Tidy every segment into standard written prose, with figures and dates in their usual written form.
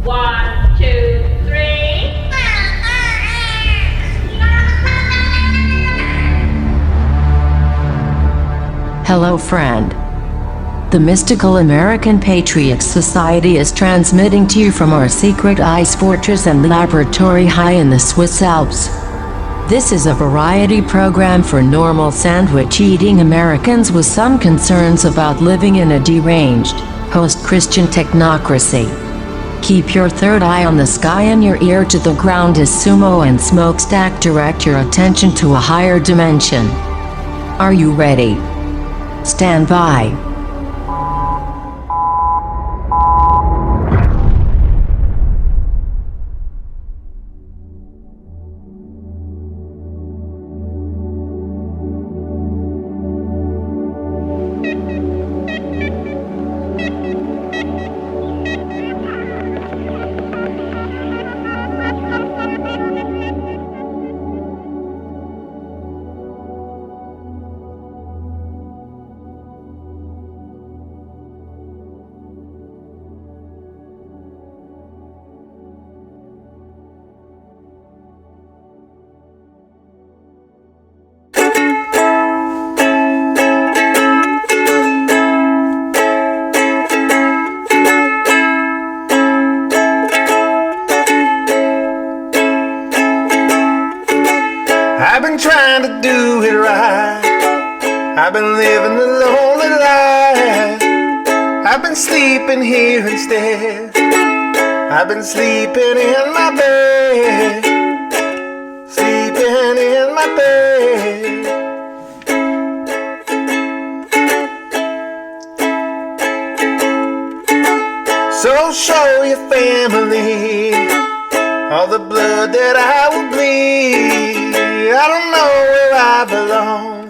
One, two, three. Hello, friend. The Mystical American Patriots Society is transmitting to you from our secret ice fortress and laboratory high in the Swiss Alps. This is a variety program for normal sandwich-eating Americans with some concerns about living in a deranged, post-Christian technocracy. Keep your third eye on the sky and your ear to the ground as Sumo and Smokestack direct your attention to a higher dimension. Are you ready? Stand by. I've been trying to do it right. I've been living the lonely life. I've been sleeping here instead. I've been sleeping in my bed. Sleeping in my bed. So show your family all the blood that I will bleed. I don't know where I belong.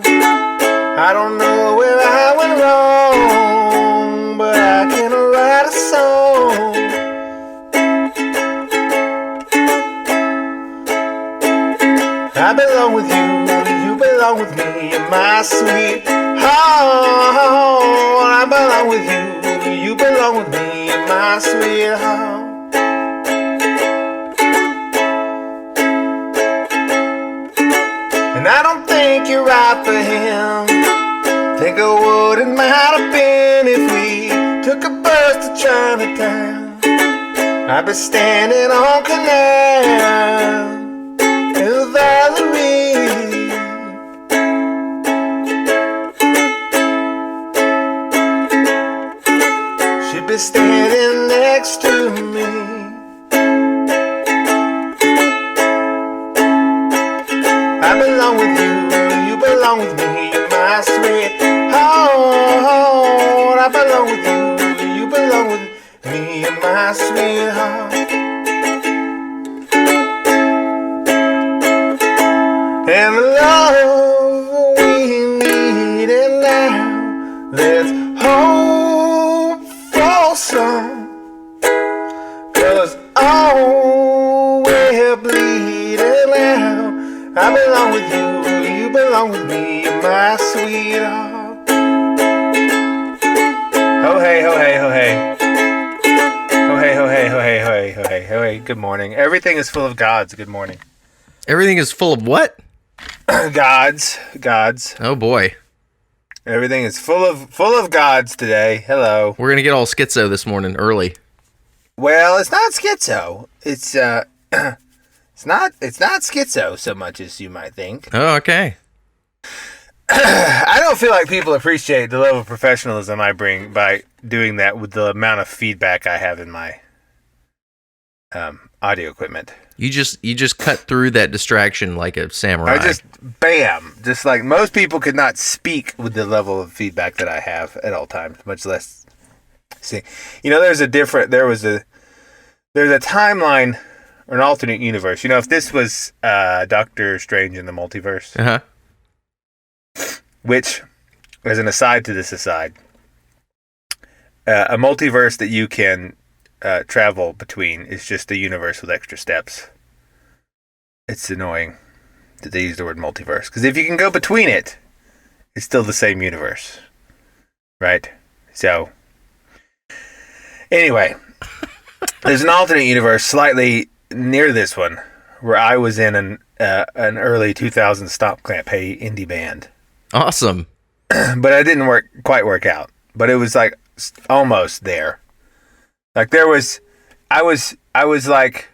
I don't know where I went wrong, but I can write a song. I belong with you, you belong with me, you're my sweet home. I belong with you, you belong with me, you're my sweet home. And I don't think you're right for him. Think of what it might have been if we took a bus to Chinatown. I'd be standing on Canal in Valerie. She'd be standing next to me. I belong with you, you belong with me, you're my sweet home. I belong with you, you belong with me, you're my sweet home. And the love we need it now. Let's hope for some, 'cause all we're bleeding now. I belong with you, you belong with me, you're my sweetheart. Ho hey, ho hey, ho hey. Ho hey, ho hey, ho hey, ho hey, ho hey, ho hey. Good morning. Everything is full of gods. Good morning. Everything is full of what? Gods. Oh boy. Everything is full of gods today. Hello. We're gonna get all schizo this morning early. Well, it's not schizo. It's not schizo so much as you might think. Oh, okay. I don't feel like people appreciate the level of professionalism I bring by doing that with the amount of feedback I have in my audio equipment. You just cut through that distraction like a samurai. Just like most people could not speak with the level of feedback that I have at all times, much less see. You know, there's a timeline or an alternate universe. You know, if this was Doctor Strange in the multiverse, which, as an aside to this aside, a multiverse that you can travel between is just a universe with extra steps. It's annoying that they use the word multiverse, because if you can go between it, it's still the same universe, right? So, anyway, There's an alternate universe slightly near this one where I was in an early 2000s Stomp Clamp Hey indie band. Awesome. But I didn't quite work out. But it was like almost there. Like I was like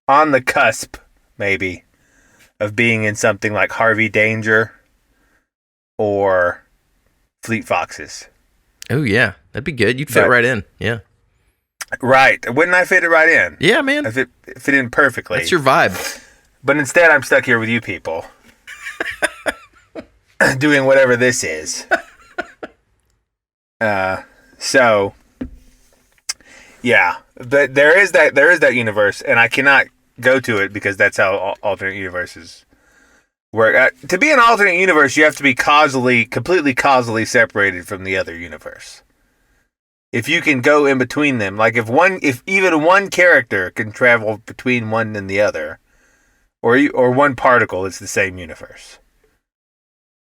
on the cusp, maybe, of being in something like Harvey Danger or Fleet Foxes. Oh, yeah. That'd be good. You'd fit right in. Yeah. Right. Wouldn't I fit it right in? Yeah, man. I fit in perfectly. That's your vibe. But instead, I'm stuck here with you people. Doing whatever this is. So, yeah. But there is that universe, and I cannot go to it because that's how alternate universes work. To be an alternate universe, you have to be completely causally separated from the other universe. If you can go in between them, like if even one character can travel between one and the other, or one particle, it's the same universe.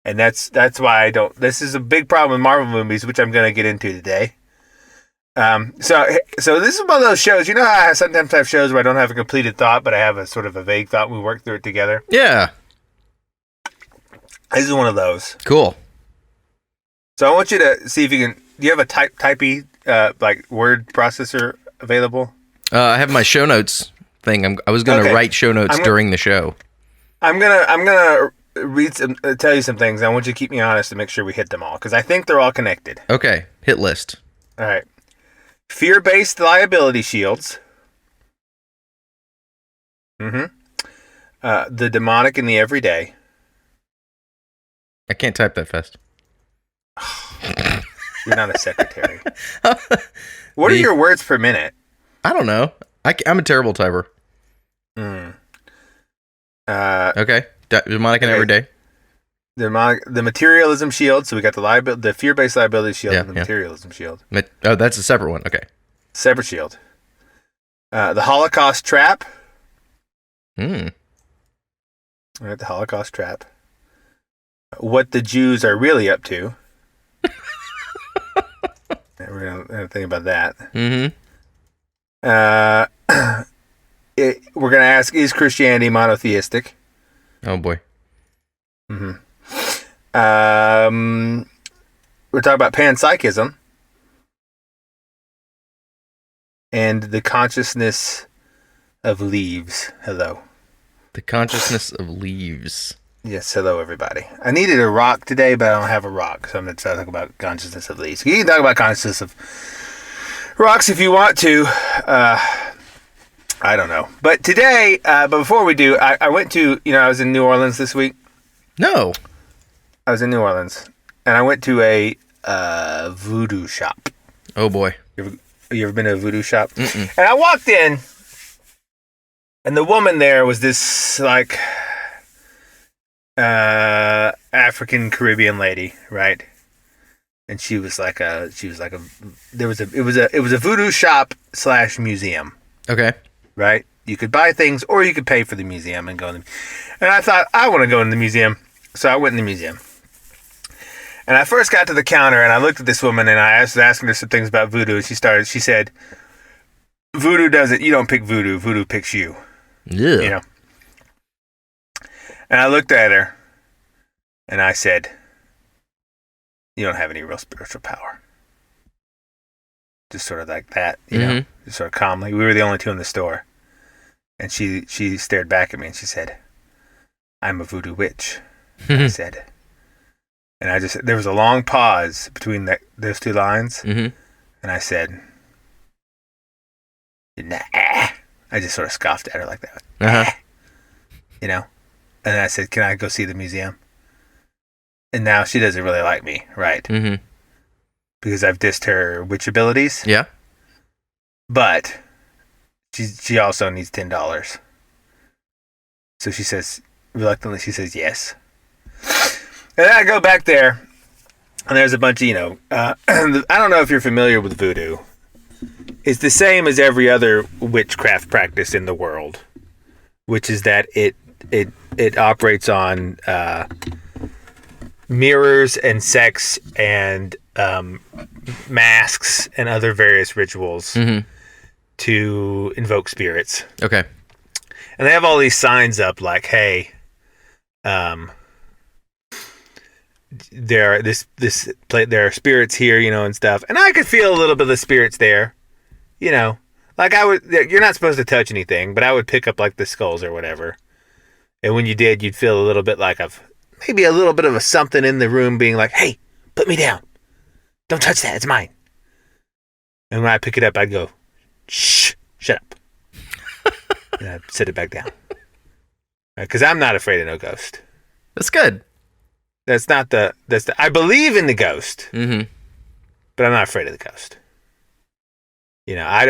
And that's why I don't. This is a big problem with Marvel movies, which I'm going to get into today. So this is one of those shows. You know how I sometimes have shows where I don't have a completed thought, but I have a sort of a vague thought. And we work through it together. Yeah. This is one of those. Cool. So I want you to see if you can. Do you have a typey like word processor available? I have my show notes thing. I was going to write show notes during the show. I'm gonna tell you some things. I want you to keep me honest to make sure we hit them all because I think they're all connected. Okay. Hit list. All right. Fear-based liability shields. The demonic and the everyday. I can't type that fast. You're not a secretary. What are your words per minute? I don't know. I'm a terrible typer. Okay. Demonic and everyday. The materialism shield. So we got the fear-based liability shield and the materialism shield. That's a separate one. Okay. Separate shield. The Holocaust trap. All right, the Holocaust trap. What the Jews are really up to. We're gonna think about that. We're gonna ask: is Christianity monotheistic? Oh boy. We're talking about panpsychism and the consciousness of leaves. Hello. The consciousness of leaves. Yes, hello everybody. I needed a rock today, but I don't have a rock, so I'm going to talk about consciousness of leaves. You can talk about consciousness of rocks if you want to. I don't know. But today, but before we do, I went to, I was in New Orleans this week. No. I was in New Orleans, and I went to a voodoo shop. Oh boy. You ever been to a voodoo shop? Mm-mm. And I walked in, and the woman there was this, like, African Caribbean lady, right? And it was a voodoo shop / museum. Okay. Right? You could buy things or you could pay for the museum and go in. And I thought, I want to go in the museum. So I went in the museum. And I first got to the counter and I looked at this woman and I was asking her some things about voodoo. And she said, voodoo you don't pick voodoo. Voodoo picks you. Yeah. And I looked at her and I said, you don't have any real spiritual power. Just sort of like that, just sort of calmly. We were the only two in the store. And she stared back at me and she said, I'm a voodoo witch. I said, and there was a long pause between those two lines. And I said, nah. I just sort of scoffed at her like that. And I said, can I go see the museum? And now she doesn't really like me, right? Because I've dissed her witch abilities. Yeah. But she also needs $10. So she says, reluctantly, yes. And then I go back there, and there's a bunch of, I don't know if you're familiar with voodoo. It's the same as every other witchcraft practice in the world, which is that it operates on mirrors and sex and masks and other various rituals. to invoke spirits. Okay. And they have all these signs up like, hey, there are spirits here, and stuff. And I could feel a little bit of the spirits there, Like you're not supposed to touch anything, but I would pick up like the skulls or whatever. And when you did, you'd feel a little bit like maybe a little bit of a something in the room being like, hey, put me down. Don't touch that. It's mine. And when I pick it up, I'd go, shh, shut up. And I'd sit it back down. Because I'm not afraid of no ghost. That's good. I believe in the ghost, but I'm not afraid of the ghost. I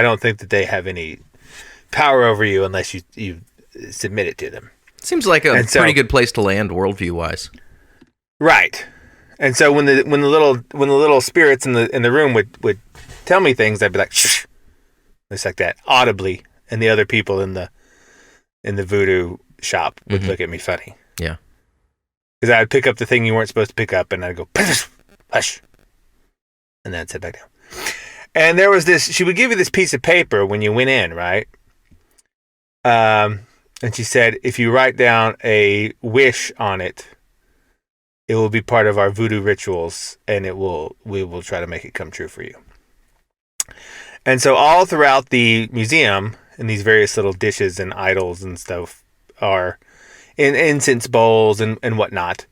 don't think that they have any power over you unless you submit it to them. Seems like a pretty good place to land worldview wise. Right. And so when the little spirits in the room would tell me things, I'd be like, shh, just like that, audibly, and the other people in the voodoo shop would look at me funny. Yeah. Because I'd pick up the thing you weren't supposed to pick up, and I'd go, hush, and then I'd sit back down. And there was this, she would give you this piece of paper when you went in, right? And she said, if you write down a wish on it, it will be part of our voodoo rituals, and we will try to make it come true for you. And so all throughout the museum, in these various little dishes and idols and stuff are in incense bowls and whatnot.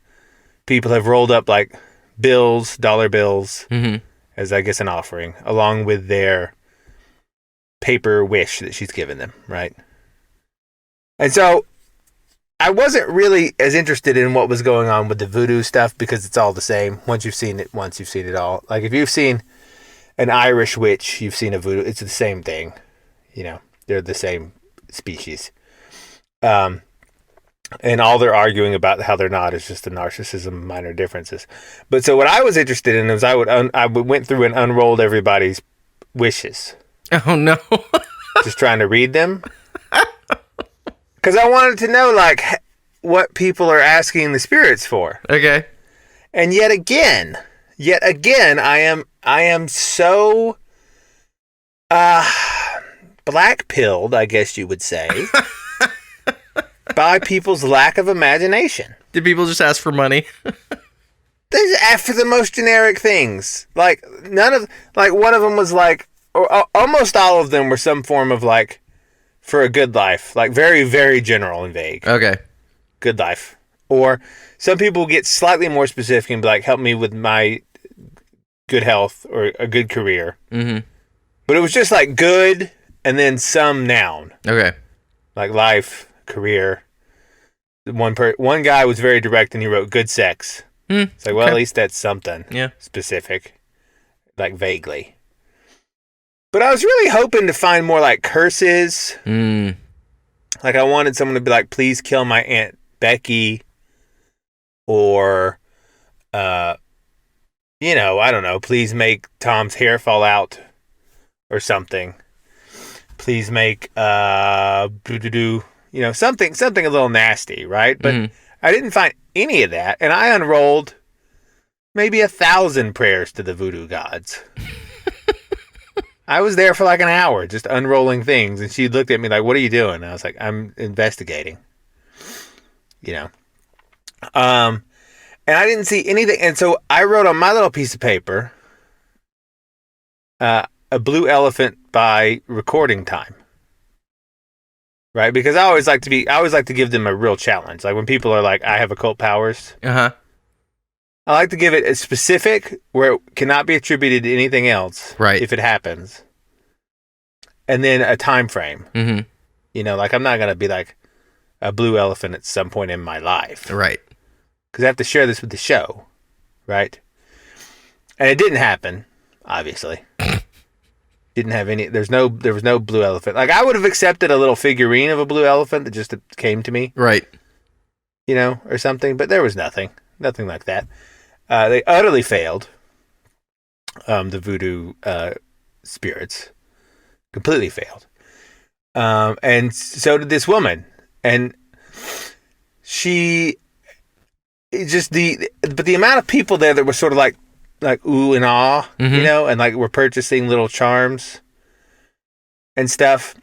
People have rolled up like bills, dollar bills, as I guess an offering, along with their paper wish that she's given them, right? And so I wasn't really as interested in what was going on with the voodoo stuff because it's all the same. Once you've seen it once, you've seen it all. Like if you've seen an Irish witch, you've seen a voodoo. It's the same thing. They're the same species. And all they're arguing about how they're not is just the narcissism, minor differences. But so what I was interested in is I went through and unrolled everybody's wishes. Oh no! Just trying to read them because I wanted to know like what people are asking the spirits for. Okay. And yet again, I am so black-pilled, I guess you would say. By people's lack of imagination. Did people just ask for money? They just ask for the most generic things. Like one of them was like, or almost all of them were some form of like, for a good life, like very, very general and vague. Okay. Good life. Or some people get slightly more specific and be like, help me with my good health or a good career. Mm-hmm. But it was just like good and then some noun. Okay. Like life, career. One guy was very direct and he wrote good sex. It's like, well, at least that's something specific, like vaguely. But I was really hoping to find more like curses. Like I wanted someone to be like, please kill my Aunt Becky. Or, I don't know, please make Tom's hair fall out or something. Please make, something a little nasty, right? But I didn't find any of that, and I unrolled maybe 1,000 prayers to the voodoo gods. I was there for like an hour just unrolling things, and she looked at me like, what are you doing? And I was like, I'm investigating. And I didn't see anything, and so I wrote on my little piece of paper, a blue elephant by recording time. Right, because I always like to give them a real challenge. Like when people are like, "I have occult powers," I like to give it a specific where it cannot be attributed to anything else. Right, if it happens, and then a time frame. Like I'm not gonna be like a blue elephant at some point in my life. Right, because I have to share this with the show. Right, and it didn't happen, obviously. Didn't have any. There was no blue elephant. Like I would have accepted a little figurine of a blue elephant that just came to me. Right. Or something. But there was nothing like that. They utterly failed. The voodoo spirits completely failed. And so did this woman. And she just but the amount of people there that were sort of like like ooh and ah, you know, and like we're purchasing little charms and stuff.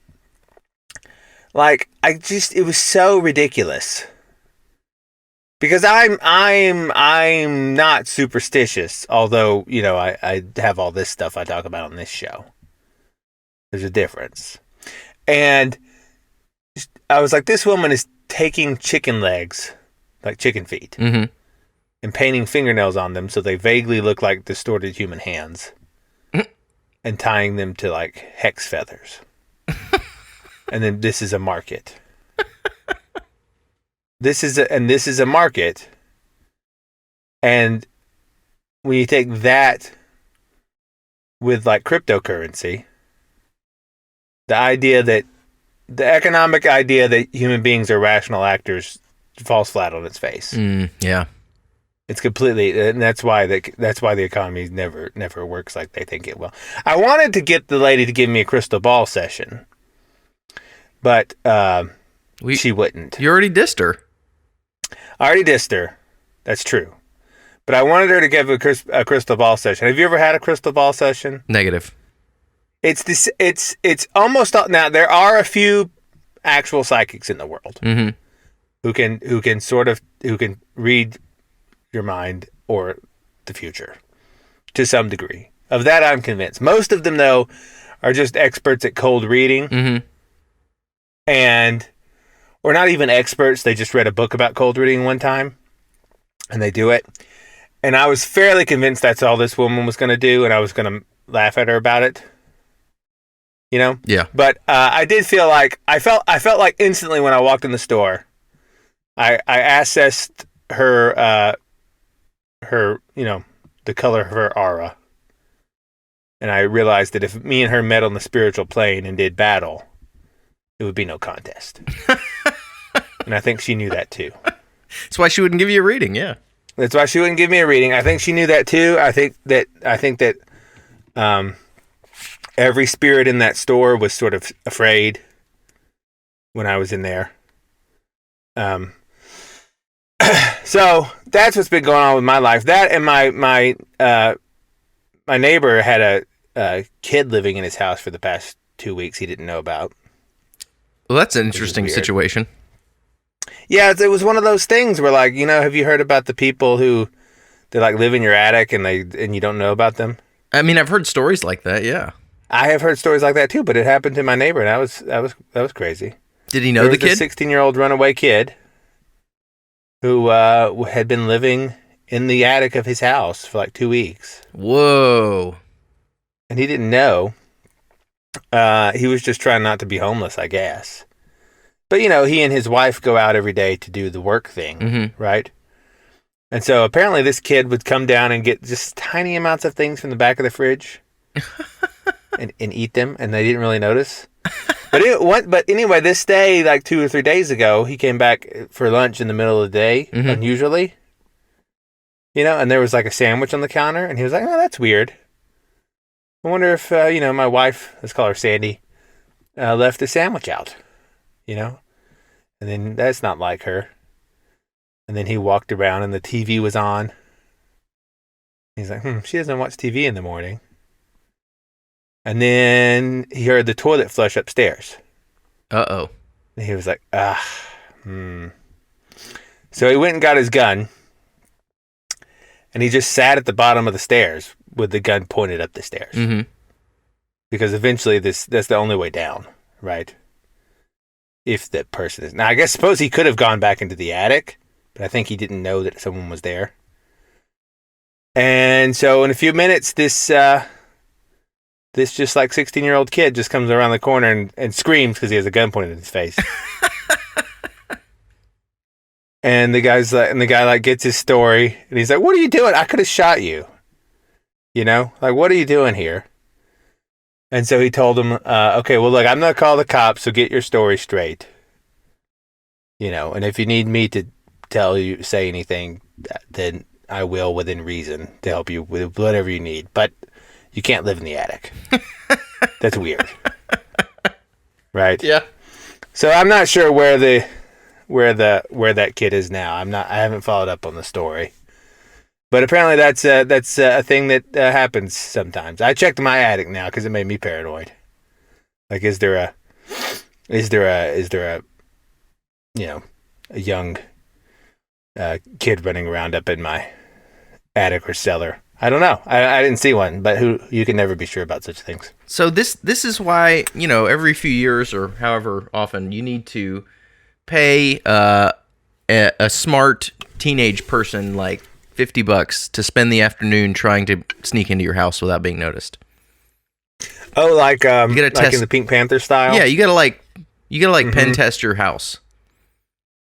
Like it was so ridiculous. Because I'm not superstitious, although, you know, I have all this stuff I talk about on this show. There's a difference. And I was like, this woman is taking chicken legs, like chicken feet, and painting fingernails on them so they vaguely look like distorted human hands, and tying them to like hex feathers. And then this is a market. This is a market. And when you take that with like cryptocurrency, the economic idea that human beings are rational actors falls flat on its face. Yeah. It's completely, and that's why the economy never works like they think it will. I wanted to get the lady to give me a crystal ball session, but she wouldn't. You already dissed her. I already dissed her. That's true. But I wanted her to give a crystal ball session. Have you ever had a crystal ball session? Negative. It's almost now. There are a few actual psychics in the world who can read your mind or the future to some degree. Of that, I'm convinced. Most of them, though, are just experts at cold reading, or not even experts. They just read a book about cold reading one time, and they do it. And I was fairly convinced that's all this woman was going to do, and I was going to laugh at her about it. You know? Yeah. But I did feel like I felt like instantly when I walked in the store, I assessed her you know, the color of her aura, and I realized that if me and her met on the spiritual plane and did battle, it would be no contest. And I think she knew that too. That's why she wouldn't give you a reading. Yeah. That's why she wouldn't give me a reading. I think she knew that too. I think that every spirit in that store was sort of afraid when I was in there. So that's what's been going on with my life. That and my neighbor had a kid living in his house for the past 2 weeks he didn't know about. Well, that's an interesting situation. Yeah, it was one of those things where, like, you know, have you heard about the people who they like live in your attic and you don't know about them? I mean, I've heard stories like that. Yeah, I have heard stories like that too, but it happened to my neighbor, and that was crazy. Did he know the kid? A 16-year-old runaway kid who had been living in the attic of his house for like 2 weeks. Whoa! And he didn't know. He was just trying not to be homeless, I guess. But, you know, he and his wife go out every day to do the work thing, right? And so apparently this kid would come down and get just tiny amounts of things from the back of the fridge and eat them, and they didn't really notice. But anyway, this day, like 2 or 3 days ago, he came back for lunch in the middle of the day, unusually. You know, and there was like a sandwich on the counter, and he was like, oh, that's weird. I wonder if, you know, my wife, let's call her Sandy, left the sandwich out. You know, and then that's not like her. And then he walked around and the TV was on. He's like, she doesn't watch TV in the morning. And then he heard the toilet flush upstairs. Uh-oh. And he was like, So he went and got his gun. And he just sat at the bottom of the stairs with the gun pointed up the stairs. Because eventually that's the only way down, right? If that person is. Now, I suppose he could have gone back into the attic, but I think he didn't know that someone was there. And so in a few minutes, this just like 16-year-old kid just comes around the corner and screams because he has a gun pointed in his face. And the guy like gets his story and he's like, what are you doing? I could have shot you. You know, like, what are you doing here? And so he told him, okay, well, look, I'm going to call the cops, so get your story straight. You know, and if you need me to say anything, then I will within reason to help you with whatever you need. But you can't live in the attic. That's weird. Right? Yeah. So I'm not sure where that kid is now. I haven't followed up on the story. But apparently that's a thing that happens sometimes. I checked my attic now because it made me paranoid. Like, is there a a young kid running around up in my attic or cellar? I don't know. I didn't see one, but you can never be sure about such things. So this is why, every few years or however often you need to pay a smart teenage person like $50 to spend the afternoon trying to sneak into your house without being noticed. Oh, like you gotta like test, in the Pink Panther style? Yeah, you gotta pen test your house.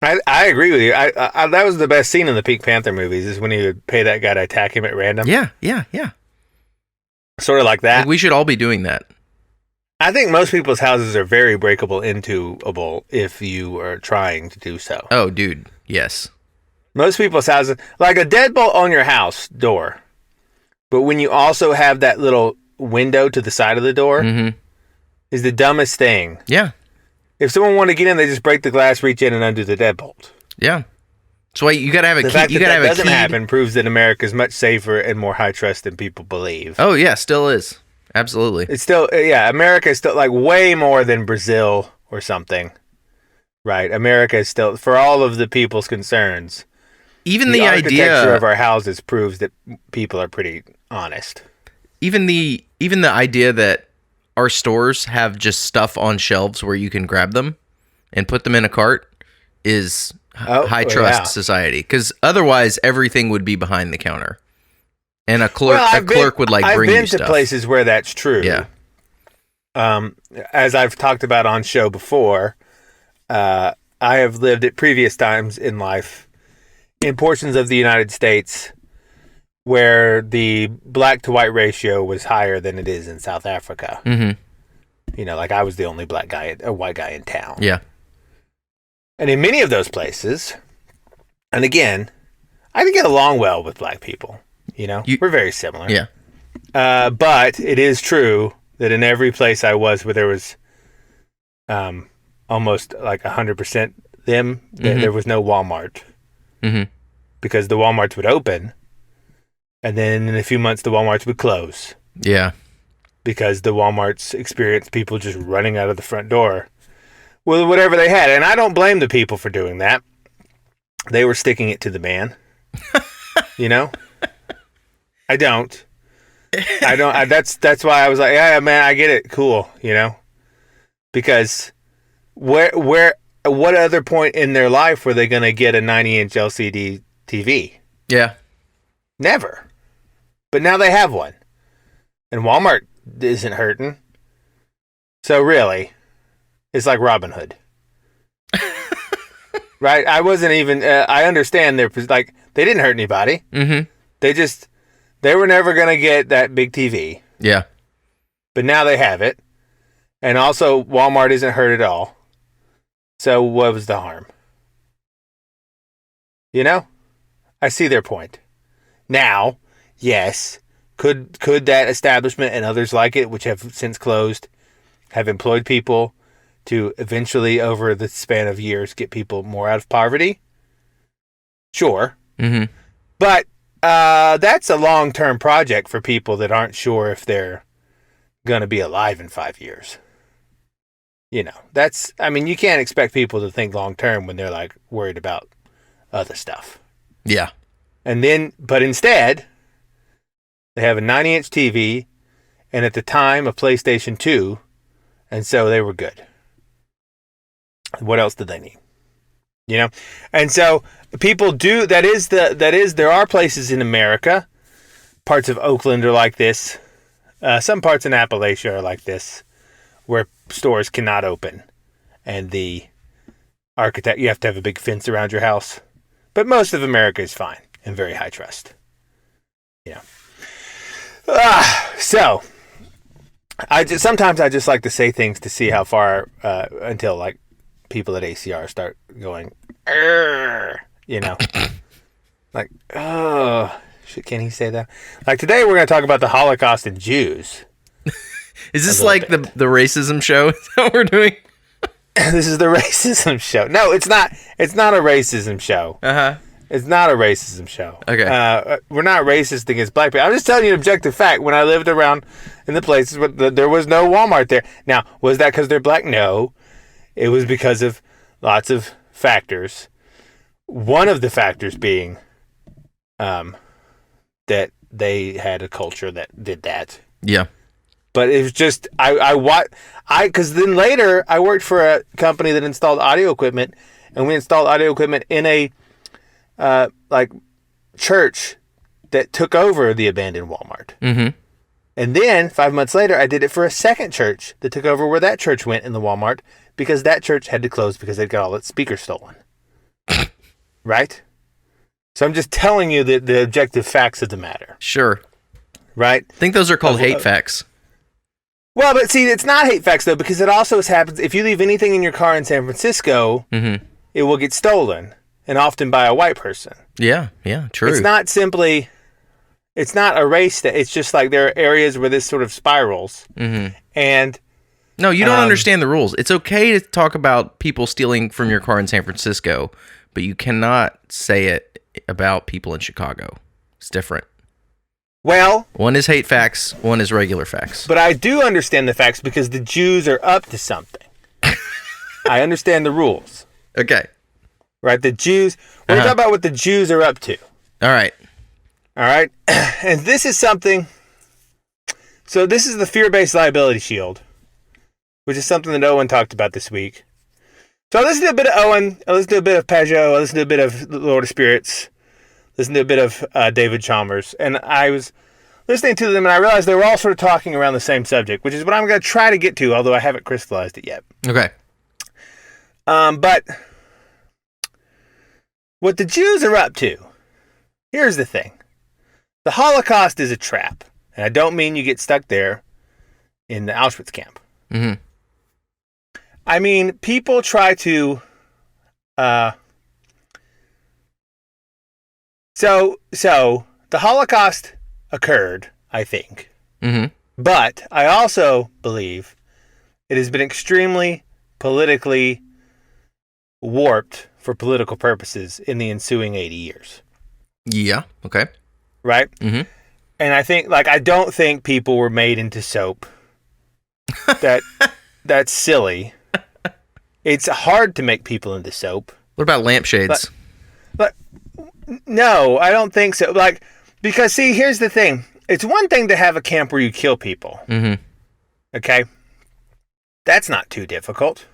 I agree with you. I that was the best scene in the Pink Panther movies, is when he would pay that guy to attack him at random. Yeah. Sort of like that. Like, we should all be doing that. I think most people's houses are very breakable intoable if you are trying to do so. Oh, dude, yes. Most people's houses, like a deadbolt on your house door, but when you also have that little window to the side of the door, is the dumbest thing. Yeah. If someone wanted to get in, they just break the glass, reach in, and undo the deadbolt. Yeah. So you got to have a key. The fact you that got to have doesn't a key. happen proves that America is much safer and more high trust than people believe. Oh yeah, still is. Absolutely. It's still, America is still like way more than Brazil or something, right? America is still, for all of the people's concerns. Even the idea architecture of our houses proves that people are pretty honest. Even the idea that our stores have just stuff on shelves where you can grab them and put them in a cart is high trust society, because otherwise everything would be behind the counter, and a clerk would bring you stuff. I've been to places where that's true. Yeah. As I've talked about on show before, I have lived at previous times in life in portions of the United States where the black to white ratio was higher than it is in South Africa. Mm-hmm. Like I was the only white guy in town. Yeah. And in many of those places, and again, I didn't get along well with black people. We're very similar. Yeah. But it is true that in every place I was where there was almost like 100% them, there was no Walmart. Mm-hmm. Because the Walmarts would open, and then in a few months the Walmarts would close. Yeah. Because the Walmarts experienced people just running out of the front door with whatever they had. And I don't blame the people for doing that. They were sticking it to the man. I don't. That's why I was like, yeah, man, I get it. Cool. Because what other point in their life were they going to get a 90-inch LCD TV? Yeah. Never. But now they have one. And Walmart isn't hurting. So really, it's like Robin Hood. Right? I wasn't even, I understand they didn't hurt anybody. Mm-hmm. They were never going to get that big TV. Yeah. But now they have it. And also, Walmart isn't hurt at all. So what was the harm? I see their point. Now, yes, could that establishment and others like it, which have since closed, have employed people to eventually, over the span of years, get people more out of poverty? Sure. Mm-hmm. But that's a long-term project for people that aren't sure if they're going to be alive in 5 years. You can't expect people to think long-term when they're like worried about other stuff. Yeah. But instead, they have a 90-inch TV, and at the time, a PlayStation 2, and so they were good. What else did they need? And so people do. There are places in America, parts of Oakland are like this. Some parts in Appalachia are like this, where stores cannot open, and the architect, you have to have a big fence around your house. But most of America is fine and very high trust. So sometimes I just like to say things to see how far until like people at ACR start going, like, oh, can he say that? Like today we're going to talk about the Holocaust and Jews. Is this like the racism show? Is that what we're doing? This is the racism show. No, it's not. It's not a racism show. Uh-huh. It's not a racism show. Okay. We're not racist against black people. I'm just telling you an objective fact. When I lived around in the places where there was no Walmart there. Now, was that because they're black? No. It was because of lots of factors. One of the factors being that they had a culture that did that. Yeah. But it was just, because then later I worked for a company that installed audio equipment, and we installed audio equipment in a church that took over the abandoned Walmart. Mm-hmm. And then 5 months later, I did it for a second church that took over where that church went in the Walmart, because that church had to close because they'd got all its speakers stolen. Right? So I'm just telling you the objective facts of the matter. Sure. Right? I think those are called hate facts. Well, but see, it's not hate facts, though, because it also happens if you leave anything in your car in San Francisco, it will get stolen, and often by a white person. Yeah, true. It's not a race. It's just like there are areas where this sort of spirals. Mm-hmm. And no, you don't understand the rules. It's okay to talk about people stealing from your car in San Francisco, but you cannot say it about people in Chicago. It's different. Well, one is hate facts, one is regular facts. But I do understand the facts because the Jews are up to something. I understand the rules. Okay. Right? The Jews, we're talking about what the Jews are up to. All right. And this is something, so this is the fear-based liability shield, which is something that Owen talked about this week. So I listened to a bit of Owen, I listened to a bit of Peugeot, I listened to a bit of Lord of Spirits, listened to a bit of David Chalmers, and I was listening to them and I realized they were all sort of talking around the same subject, which is what I'm going to try to get to, although I haven't crystallized it yet. Okay. But what the Jews are up to, here's the thing. The Holocaust is a trap, and I don't mean you get stuck there in the Auschwitz camp. Mm-hmm. I mean, people try to... So the Holocaust occurred, I think. Mm-hmm. But I also believe it has been extremely politically warped for political purposes in the ensuing 80 years. Yeah, okay. Right? Mm-hmm. And I think, I don't think people were made into soap. That's silly. It's hard to make people into soap. What about lampshades? But no, I don't think so. Because see, here's the thing. It's one thing to have a camp where you kill people. Mm-hmm. Okay? That's not too difficult.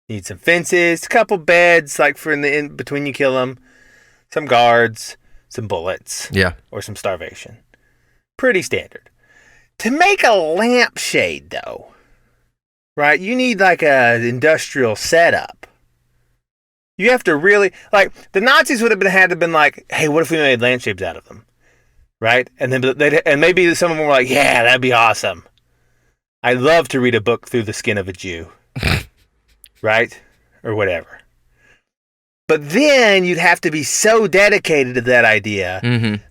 Need some fences, a couple beds, for in between you kill them, some guards, some bullets. Yeah. Or some starvation. Pretty standard. To make a lampshade, though, right, you need an industrial setup. You have to really, the Nazis would have had to been hey, what if we made lampshades out of them? Right? And then maybe some of them were like, yeah, that'd be awesome. I'd love to read a book through the skin of a Jew. Right? Or whatever. But then you'd have to be so dedicated to that idea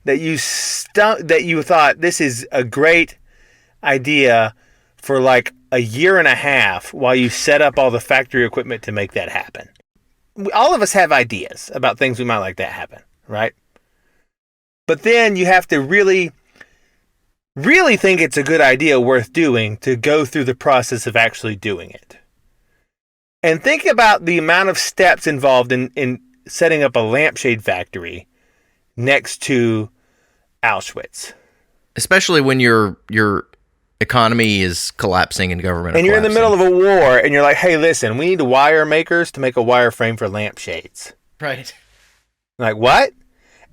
that you thought this is a great idea for a year and a half while you set up all the factory equipment to make that happen. All of us have ideas about things we might like that happen, right? But then you have to really, really think it's a good idea worth doing to go through the process of actually doing it. And think about the amount of steps involved in setting up a lampshade factory next to Auschwitz. Especially when your economy is collapsing and government and you're in the middle of a war and you're like, hey, listen, we need wire makers to make a wire frame for lampshades. Right. Like, what?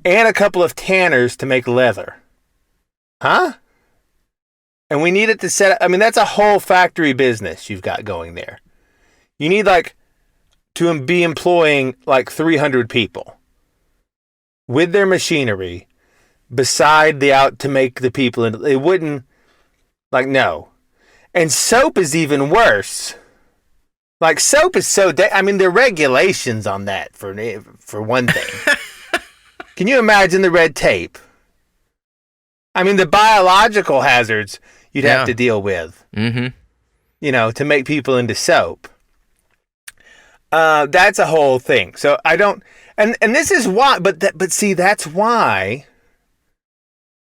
And a couple of tanners to make leather. Huh? And we need it to set up, that's a whole factory business you've got going there. You need to be employing 300 people with their machinery beside to make the people. And it wouldn't, no. And soap is even worse. Soap is so, there are regulations on that for one thing. Can you imagine the red tape? The biological hazards you'd have to deal with. Mm-hmm. To make people into soap. That's a whole thing. So I don't, And this is why, but see, that's why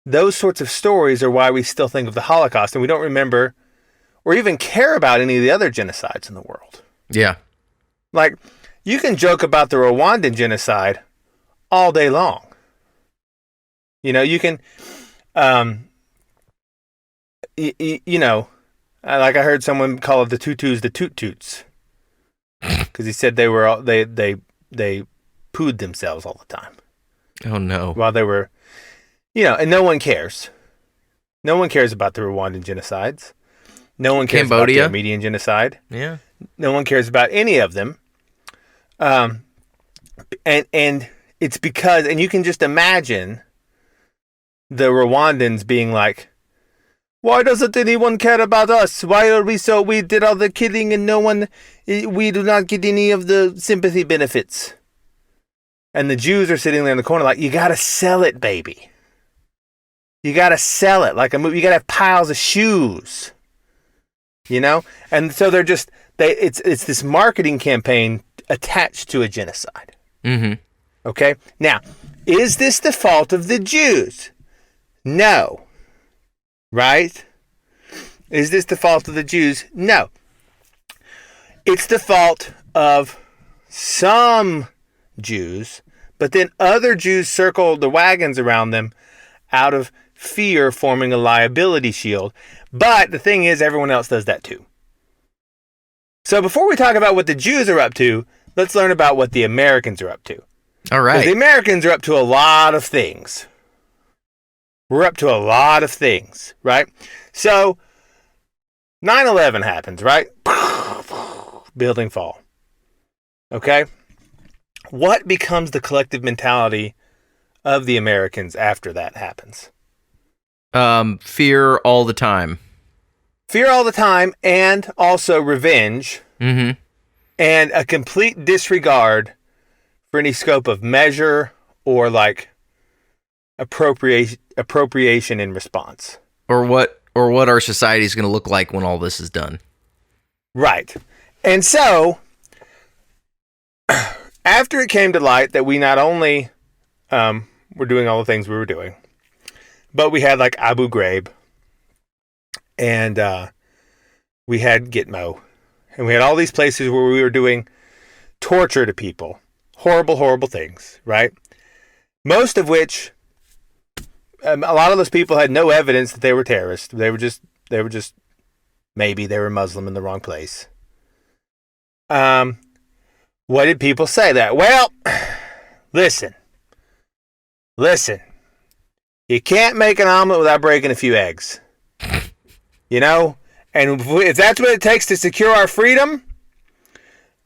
those sorts of stories are why we still think of the Holocaust and we don't remember or even care about any of the other genocides in the world. Yeah. Like, you can joke about the Rwandan genocide all day long. You know, you can, you know, like I heard someone call it the Tutus the Toot Toots. Because he said they were, they pooed themselves all the time. Oh, no. While they were, you know, and no one cares. No one cares about the Rwandan genocides. No one cares about the Armenian genocide. Yeah. No one cares about any of them. And it's because, and you can just imagine the Rwandans being like, why doesn't anyone care about us? Why are we did all the killing and we do not get any of the sympathy benefits. And the Jews are sitting there in the corner like, you got to sell it, baby. You got to sell it like a movie. You got to have piles of shoes. You know? And so they're just, it's this marketing campaign attached to a genocide. Mm-hmm. Okay? Now, is this the fault of the Jews? No. Right? Is this the fault of the Jews? No. It's the fault of some Jews, but then other Jews circled the wagons around them out of fear, forming a liability shield. But the thing is, everyone else does that too. So before we talk about what the Jews are up to, let's learn about what the Americans are up to. All right. The Americans are up to a lot of things. We're up to a lot of things, right? So 9/11 happens, right? Building fall. Okay? What becomes the collective mentality of the Americans after that happens? Fear all the time. Fear all the time, and also revenge. Mm-hmm. And a complete disregard for any scope of measure or like appropriation in response. Or what our society is going to look like when all this is done. Right. And so, after it came to light that we not only were doing all the things we were doing, but we had like Abu Ghraib, and we had Gitmo, and we had all these places where we were doing torture to people. Horrible, horrible things, right? Most of which, a lot of those people had no evidence that they were terrorists. They were just, maybe they were Muslim in the wrong place. What did people say that? Well, listen. You can't make an omelet without breaking a few eggs. You know? And if that's what it takes to secure our freedom,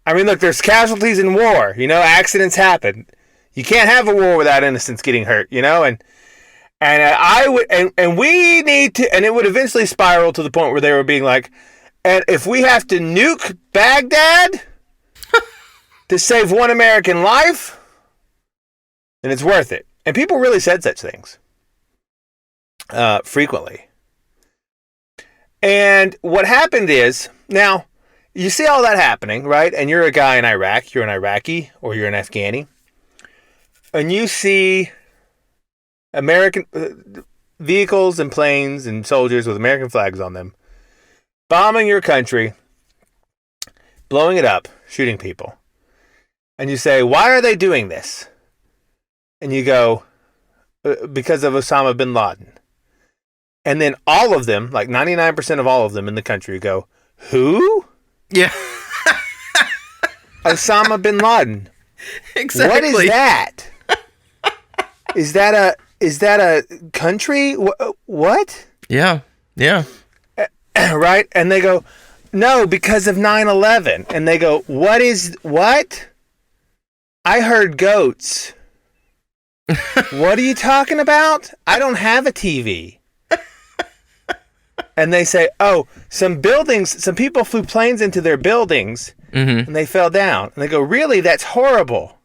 I mean, look, there's casualties in war. You know, accidents happen. You can't have a war without innocents getting hurt, you know? And we need to, and it would eventually spiral to the point where they were being like, and if we have to nuke Baghdad to save one American life, then it's worth it. And people really said such things frequently. And what happened is, now, you see all that happening, right? And you're a guy in Iraq, you're an Iraqi, or you're an Afghani, and you see American vehicles and planes and soldiers with American flags on them bombing your country, blowing it up, shooting people. And you say, why are they doing this? And you go, because of Osama bin Laden. And then all of them, like 99% of all of them in the country go, who? Yeah. Osama bin Laden. Exactly. What is that? Is that a country? What? Yeah. Yeah. Right? And they go, no, because of 9/11. And they go, what? I heard goats. What are you talking about? I don't have a TV. And they say, oh, some people flew planes into their buildings, mm-hmm. and they fell down. And they go, really? That's horrible.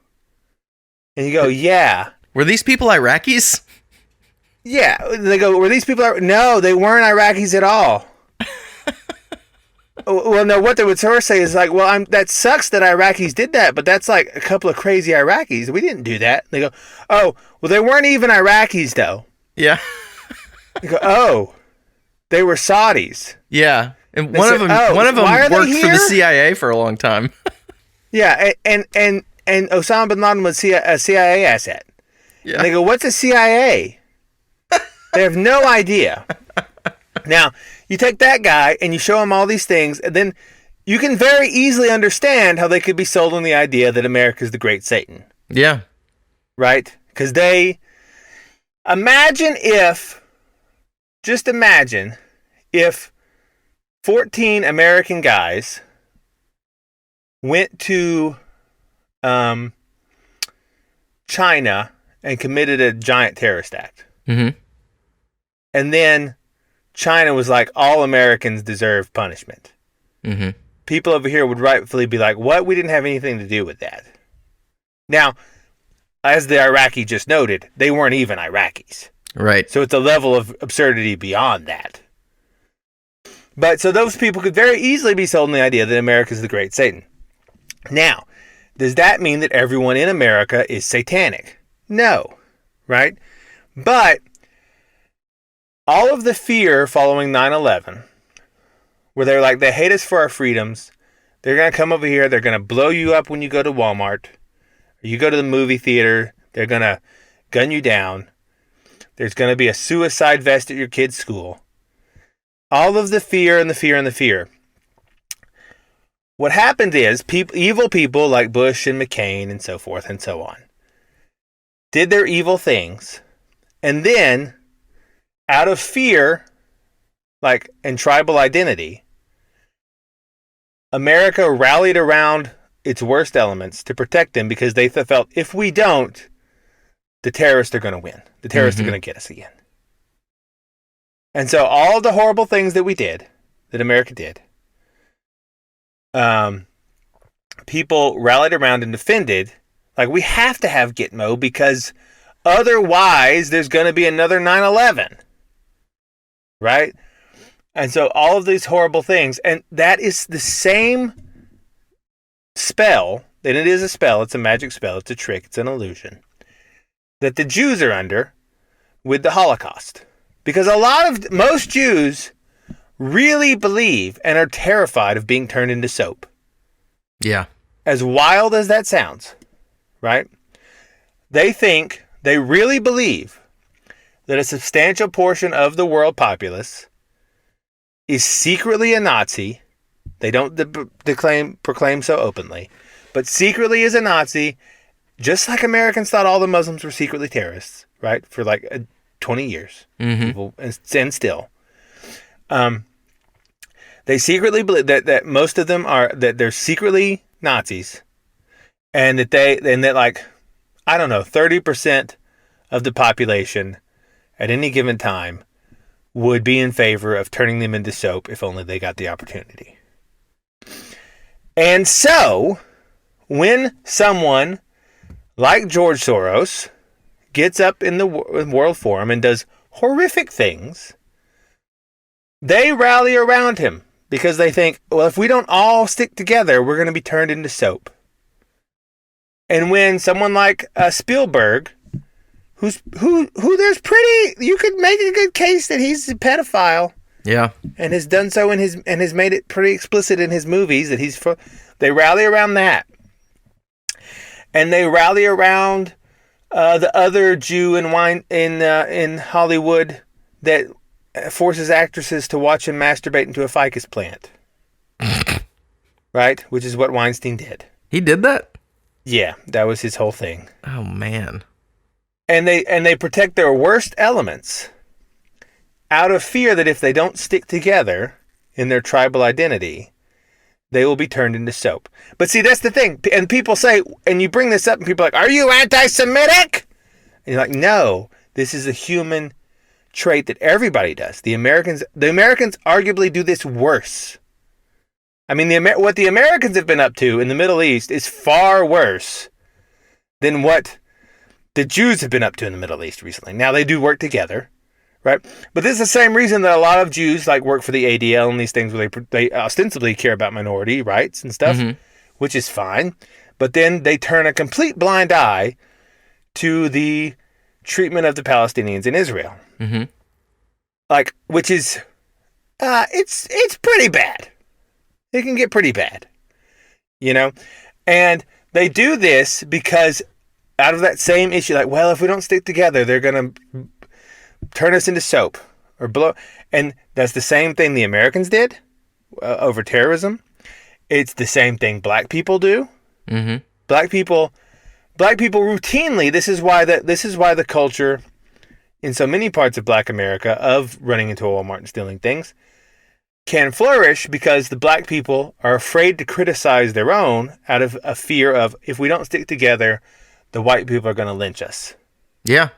And you go, yeah. Were these people Iraqis? Yeah. They go, were these people? No, they weren't Iraqis at all. Well, no, what they would sort of say is like, well, that sucks that Iraqis did that, but that's like a couple of crazy Iraqis. We didn't do that. They go, oh, well, they weren't even Iraqis, though. Yeah. They go, oh, they were Saudis. Yeah. And They one said, of them oh, worked why are they for the here? CIA for a long time. Yeah, and Osama bin Laden was a CIA asset. Yeah. And they go, what's a CIA? They have no idea. Now, you take that guy and you show him all these things, and then you can very easily understand how they could be sold on the idea that America's the great Satan. Yeah. Right? Because just imagine if 14 American guys went to China and committed a giant terrorist act. Mm-hmm. And then China was like, all Americans deserve punishment. Mm-hmm. People over here would rightfully be like, what? We didn't have anything to do with that. Now, as the Iraqi just noted, they weren't even Iraqis. Right. So it's a level of absurdity beyond that. But so those people could very easily be sold on the idea that America is the great Satan. Now, does that mean that everyone in America is satanic? No. Right? But all of the fear following 9/11, where they're like, they hate us for our freedoms. They're going to come over here. They're going to blow you up when you go to Walmart. Or you go to the movie theater. They're going to gun you down. There's going to be a suicide vest at your kid's school. All of the fear and the fear and the fear. What happened is evil people like Bush and McCain and so forth and so on did their evil things. And then, out of fear, and tribal identity, America rallied around its worst elements to protect them because they felt if we don't, the terrorists are going to win. The terrorists are going to get us again. And so all the horrible things that we did, that America did, people rallied around and defended. Like, we have to have Gitmo because otherwise there's going to be another 9/11. Right? And so all of these horrible things, and that is the same spell, and it is a spell, it's a magic spell, it's a trick, it's an illusion, that the Jews are under with the Holocaust. Because most Jews really believe and are terrified of being turned into soap. Yeah. As wild as that sounds, right? They really believe that a substantial portion of the world populace is secretly a Nazi. They don't proclaim so openly, but secretly is a Nazi, just like Americans thought all the Muslims were secretly terrorists, right? For 20 years. Mm-hmm. People, and still. They secretly believe that most of them that they're secretly Nazis, and that 30% of the population at any given time would be in favor of turning them into soap if only they got the opportunity. And so, when someone like George Soros gets up in the World Forum and does horrific things, they rally around him because they think, well, if we don't all stick together, we're going to be turned into soap. And when someone like Spielberg, who you could make a good case that he's a pedophile. Yeah. And has done so and has made it pretty explicit in his movies that they rally around that. And they rally around the other Jew in Hollywood that forces actresses to watch him masturbate into a ficus plant. Right? Which is what Weinstein did. He did that? Yeah, that was his whole thing. Oh, man. And they protect their worst elements out of fear that if they don't stick together in their tribal identity, they will be turned into soap. But see, that's the thing. And people say, and you bring this up, and people are like, are you anti-Semitic? And you're like, no, this is a human trait that everybody does. The Americans arguably do this worse. I mean, what the Americans have been up to in the Middle East is far worse than what the Jews have been up to in the Middle East recently. Now, they do work together, Right? But this is the same reason that a lot of Jews like work for the ADL and these things where they ostensibly care about minority rights and stuff, which is fine. But then they turn a complete blind eye to the treatment of the Palestinians in Israel. Like, which is, it's pretty bad. It can get pretty bad, you know? And they do this because out of that same issue, like, well, if we don't stick together, they're going to turn us into soap or blow. And that's the same thing the Americans did over terrorism. It's the same thing black people do. Black people routinely. This is why the culture in so many parts of Black America of running into a Walmart and stealing things can flourish because the black people are afraid to criticize their own out of a fear of, if we don't stick together, the white people are going to lynch us. Yeah.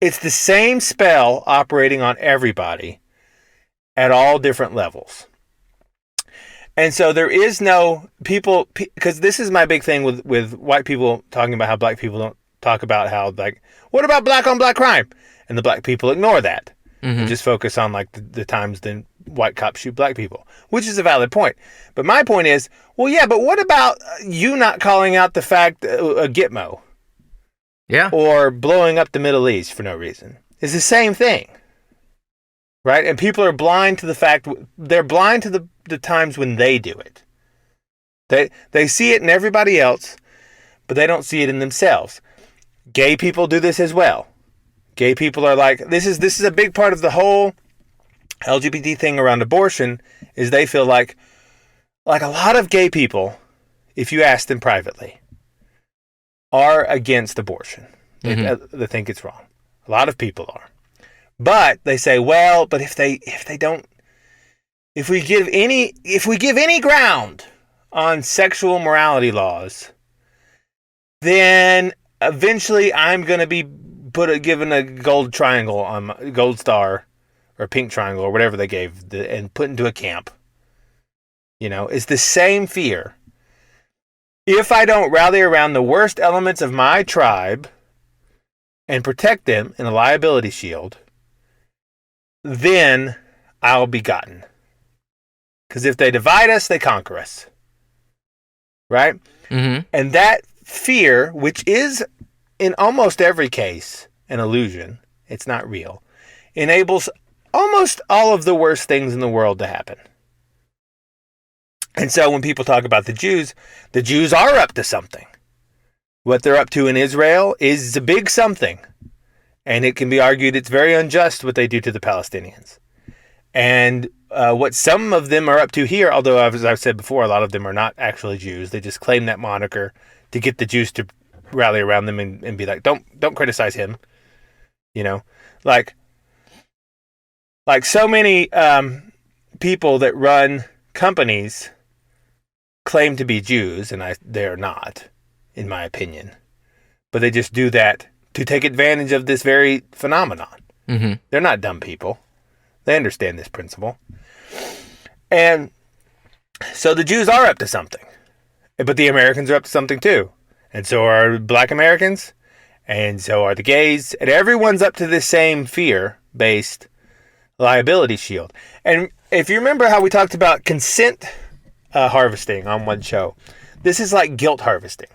It's the same spell operating on everybody at all different levels. And so there is no people, because this is my big thing with white people talking about how black people don't talk about how, like, what about black on black crime? And the black people ignore that and just focus on like the times the white cops shoot black people, which is a valid point. But my point is, well, yeah, but what about you not calling out the fact a Gitmo? Yeah. Or blowing up the Middle East for no reason. It's the same thing. Right? And people are blind to the fact, they're blind to the times when they do it. They see it in everybody else, but they don't see it in themselves. Gay people do this as well. Gay people are like, this is a big part of the whole LGBT thing around abortion, is they feel like a lot of gay people, if you ask them privately, are against abortion. They think it's wrong. A lot of people are. But they say, well, but if we give any ground on sexual morality laws, then eventually I'm going to be given a gold triangle on gold star or pink triangle or whatever they gave and put into a camp. You know, it's the same fear. If I don't rally around the worst elements of my tribe and protect them in a liability shield, then I'll be gotten. Because if they divide us, they conquer us. Right? And that fear, which is in almost every case an illusion, it's not real, enables almost all of the worst things in the world to happen. And so when people talk about the Jews are up to something. What they're up to in Israel is a big something. And it can be argued it's very unjust what they do to the Palestinians. And what some of them are up to here, although as I've said before, a lot of them are not actually Jews. They just claim that moniker to get the Jews to rally around them and be like, don't criticize him. You know, like so many people that run companies claim to be Jews, and they're not, in my opinion. But they just do that to take advantage of this very phenomenon. They're not dumb people. They understand this principle. And so the Jews are up to something. But the Americans are up to something too. And so are Black Americans. And so are the gays. And everyone's up to this same fear-based liability shield. And if you remember how we talked about consent harvesting on one show, this is like guilt harvesting.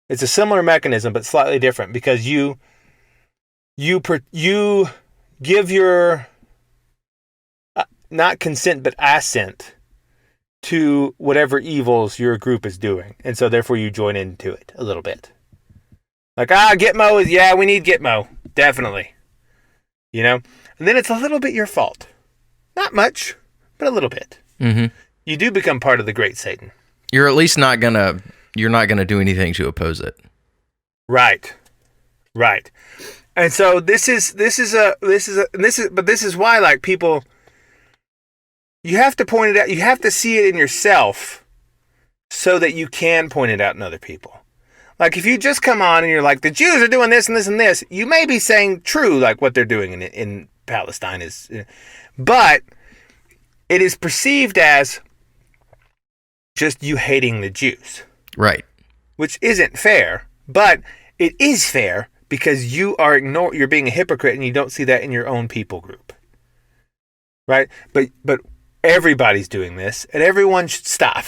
It's a similar mechanism, but slightly different, because you give your not consent, but assent to whatever evils your group is doing. And so therefore you join into it a little bit. Like, Gitmo we need Gitmo. Definitely. You know? And then it's a little bit your fault. Not much, but a little bit. You do become part of the great Satan. You're at least not gonna do anything to oppose it. Right. And so this is why, like, people, you have to point it out. You have to see it in yourself so that you can point it out in other people. Like, if you just come on and you're like, the Jews are doing this and this and this, you may be saying true, like what they're doing in Palestine is, but it is perceived as just you hating the Jews. Right. Which isn't fair, but it is fair because you're being a hypocrite and you don't see that in your own people group. Right? But everybody's doing this, and everyone should stop.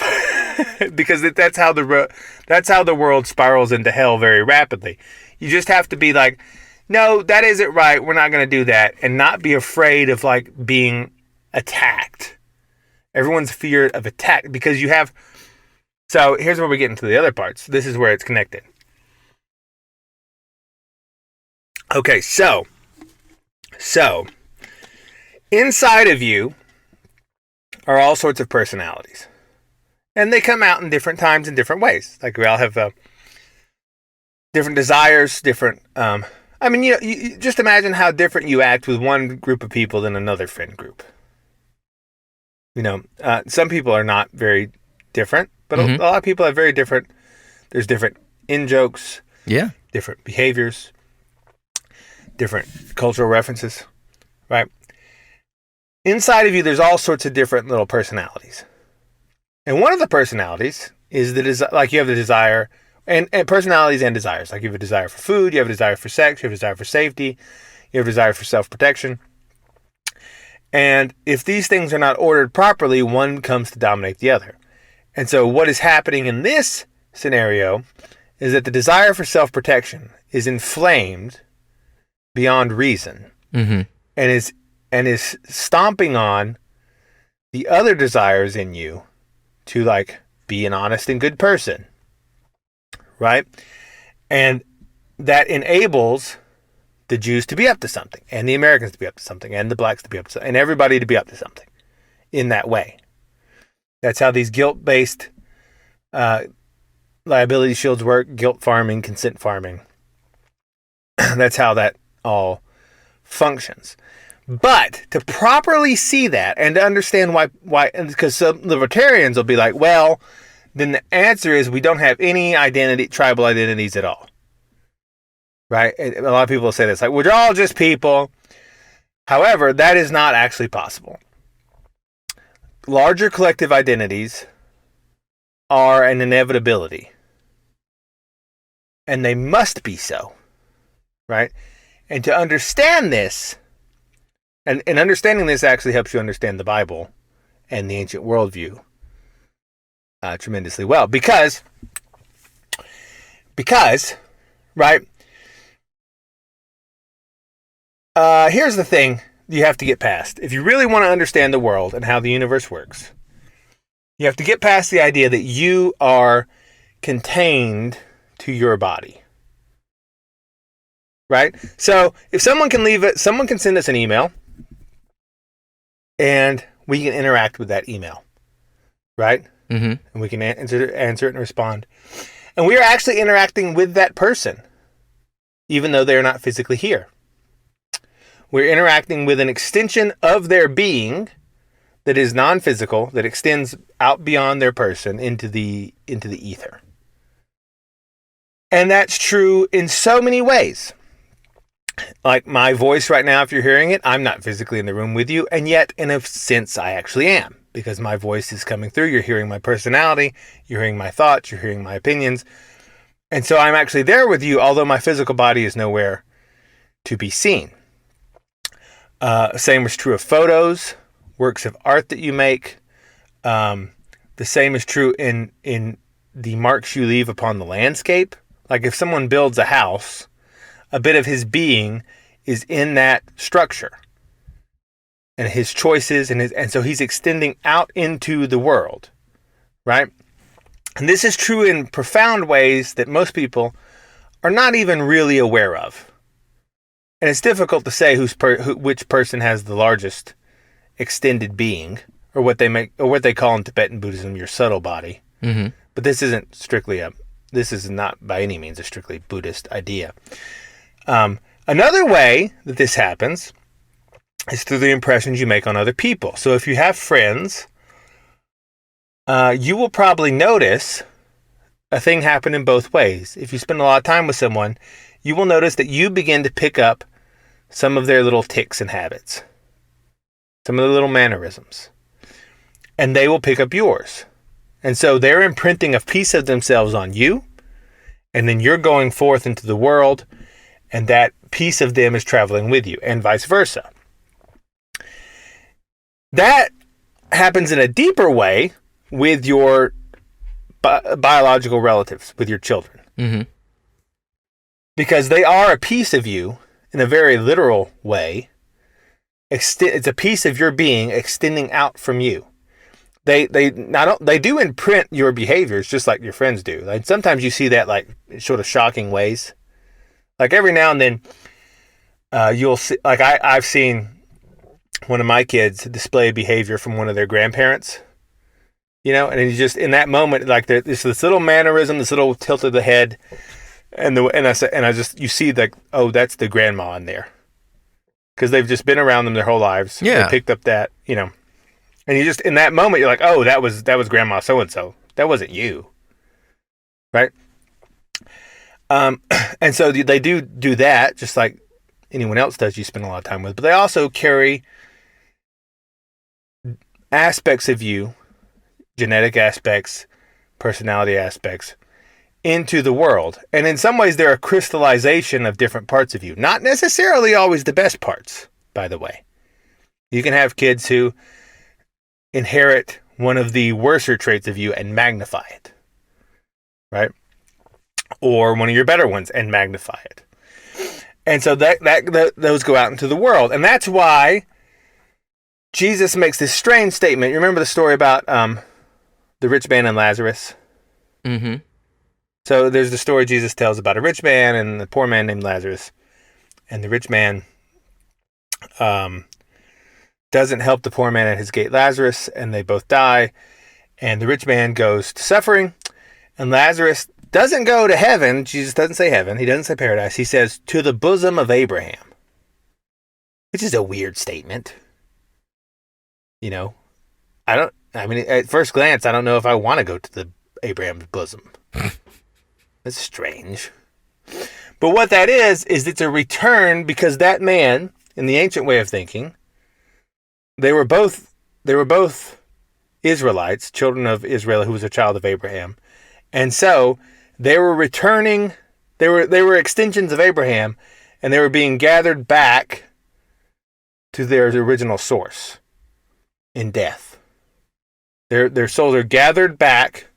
Because that's how the world spirals into hell very rapidly. You just have to be like, no, that isn't right. We're not going to do that, and not be afraid of like being attacked. Everyone's feared of attack because you have. So here's where we get into the other parts. This is where it's connected. Okay, so inside of you are all sorts of personalities. And they come out in different times in different ways. Like we all have different desires, different... you just imagine how different you act with one group of people than another friend group. Some people are not very different, but a lot of people have very different... There's different in-jokes. Yeah. Different behaviors. Different cultural references. Right? Inside of you, there's all sorts of different little personalities. And one of the personalities is like you have the desire, and personalities and desires. Like you have a desire for food, you have a desire for sex, you have a desire for safety, you have a desire for self-protection. And if these things are not ordered properly, one comes to dominate the other. And so what is happening in this scenario is that the desire for self-protection is inflamed beyond reason, and is stomping on the other desires in you to like be an honest and good person, right? And that enables the Jews to be up to something, and the Americans to be up to something, and the blacks to be up to something, and everybody to be up to something in that way. That's how these guilt-based liability shields work, guilt farming, consent farming. That's how that all functions. But to properly see that and to understand why, because some libertarians will be like, well, then the answer is we don't have any tribal identities at all. Right? And a lot of people will say this, like, we're all just people. However, that is not actually possible. Larger collective identities are an inevitability. And they must be so. Right? And to understand this, and understanding this actually helps you understand the Bible and the ancient worldview tremendously well. Because, right, here's the thing you have to get past. If you really want to understand the world and how the universe works, you have to get past the idea that you are contained to your body. Right? So if someone can send us an email, and we can interact with that email, right? And we can answer it and respond. And we are actually interacting with that person, even though they're not physically here. We're interacting with an extension of their being that is non-physical, that extends out beyond their person into the ether. And that's true in so many ways. Like my voice right now, if you're hearing it, I'm not physically in the room with you, and yet in a sense I actually am, because my voice is coming through. You're hearing my personality, you're hearing my thoughts, you're hearing my opinions. And so I'm actually there with you, although my physical body is nowhere to be seen. Same is true of photos, works of art that you make. The same is true in the marks you leave upon the landscape. Like if someone builds a house, a bit of his being is in that structure, and his choices, and so he's extending out into the world, right? And this is true in profound ways that most people are not even really aware of. And it's difficult to say which person has the largest extended being, or what they call in Tibetan Buddhism your subtle body. But this is not by any means a strictly Buddhist idea. Another way that this happens is through the impressions you make on other people. So if you have friends, you will probably notice a thing happen in both ways. If you spend a lot of time with someone, you will notice that you begin to pick up some of their little tics and habits, some of the little mannerisms, and they will pick up yours. And so they're imprinting a piece of themselves on you, and then you're going forth into the world, And that piece of them is traveling with you, and vice versa. That happens in a deeper way with your biological relatives, with your children. Mm-hmm. Because they are a piece of you in a very literal way. It's a piece of your being extending out from you. They do imprint your behaviors just like your friends do. Like sometimes you see that like sort of shocking ways. Like every now and then, you'll see. Like I've seen one of my kids display a behavior from one of their grandparents. You know, and you just in that moment, like there's this little mannerism, this little tilt of the head, you see that, oh, that's the grandma in there, because they've just been around them their whole lives. Yeah, they picked up that, you know. And you just, in that moment, you're like, oh, that was Grandma so-and-so. That wasn't you. Right? And so they do that, just like anyone else does you spend a lot of time with. But they also carry aspects of you, genetic aspects, personality aspects, into the world. And in some ways, they're a crystallization of different parts of you. Not necessarily always the best parts, by the way. You can have kids who inherit one of the worser traits of you and magnify it, right? Or one of your better ones and magnify it. And so those go out into the world. And that's why Jesus makes this strange statement. You remember the story about the rich man and Lazarus? Mm-hmm. So there's the story Jesus tells about a rich man and the poor man named Lazarus. And the rich man doesn't help the poor man at his gate, Lazarus, and they both die. And the rich man goes to suffering, and Lazarus doesn't go to heaven. Jesus doesn't say heaven. He doesn't say paradise. He says to the bosom of Abraham, which is a weird statement. You know, at first glance, I don't know if I want to go to the Abraham's bosom. That's strange. But what that is it's a return, because that man, in the ancient way of thinking, They were both Israelites, children of Israel, who was a child of Abraham. And so they were returning, they were extensions of Abraham, and they were being gathered back to their original source in death. Their souls are gathered back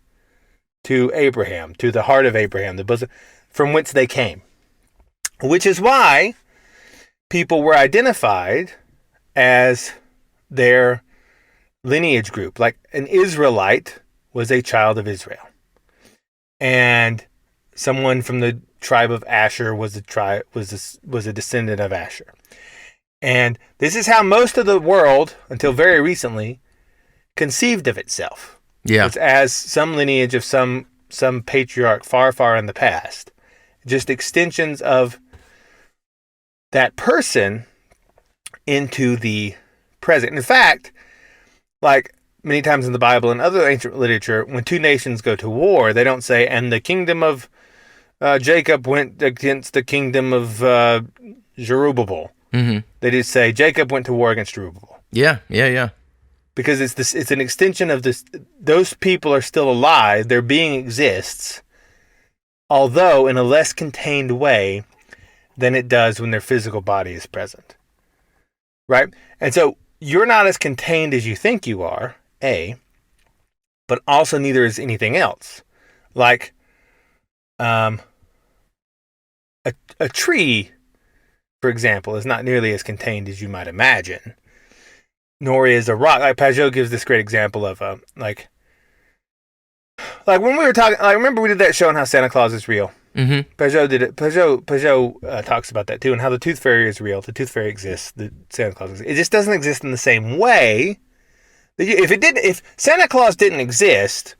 to Abraham, to the heart of Abraham, the bosom from whence they came. Which is why people were identified as their lineage group. Like an Israelite was a child of Israel, and someone from the tribe of Asher was a descendant of Asher. And this is how most of the world, until very recently, conceived of itself. Yeah, it's as some lineage of some patriarch far in the past, just extensions of that person into the present. In fact, like many times in the Bible and other ancient literature, when two nations go to war, they don't say, and the kingdom of Jacob went against the kingdom of Zerubbabel. Mm-hmm. They just say Jacob went to war against Zerubbabel. Yeah. Because it's an extension of this. Those people are still alive. Their being exists, although in a less contained way than it does when their physical body is present. Right? And so you're not as contained as you think you are, but also neither is anything else. Like a tree, for example, is not nearly as contained as you might imagine, nor is a rock. Like Pajot gives this great example of like when we were talking, I remember we did that show on how Santa Claus is real. Mm-hmm. Pajot did it. Pajot talks about that too, and how the Tooth Fairy is real. The Tooth Fairy exists. The Santa Claus exists. It just doesn't exist in the same way. If Santa Claus didn't exist,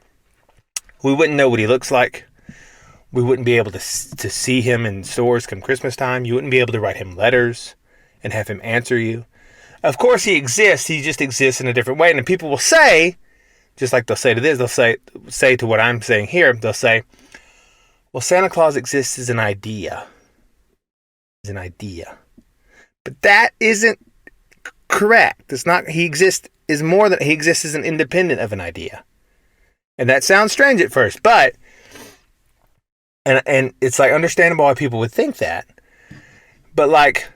we wouldn't know what he looks like. We wouldn't be able to see him in stores come Christmas time. You wouldn't be able to write him letters and have him answer you. Of course, he exists. He just exists in a different way. And people will say, just like they'll say to this, they'll say to what I'm saying here, they'll say, well, Santa Claus exists as an idea. As an idea. But that isn't correct. It's not, he exists as an independent of an idea. And that sounds strange at first, but, and it's like understandable why people would think that. But like,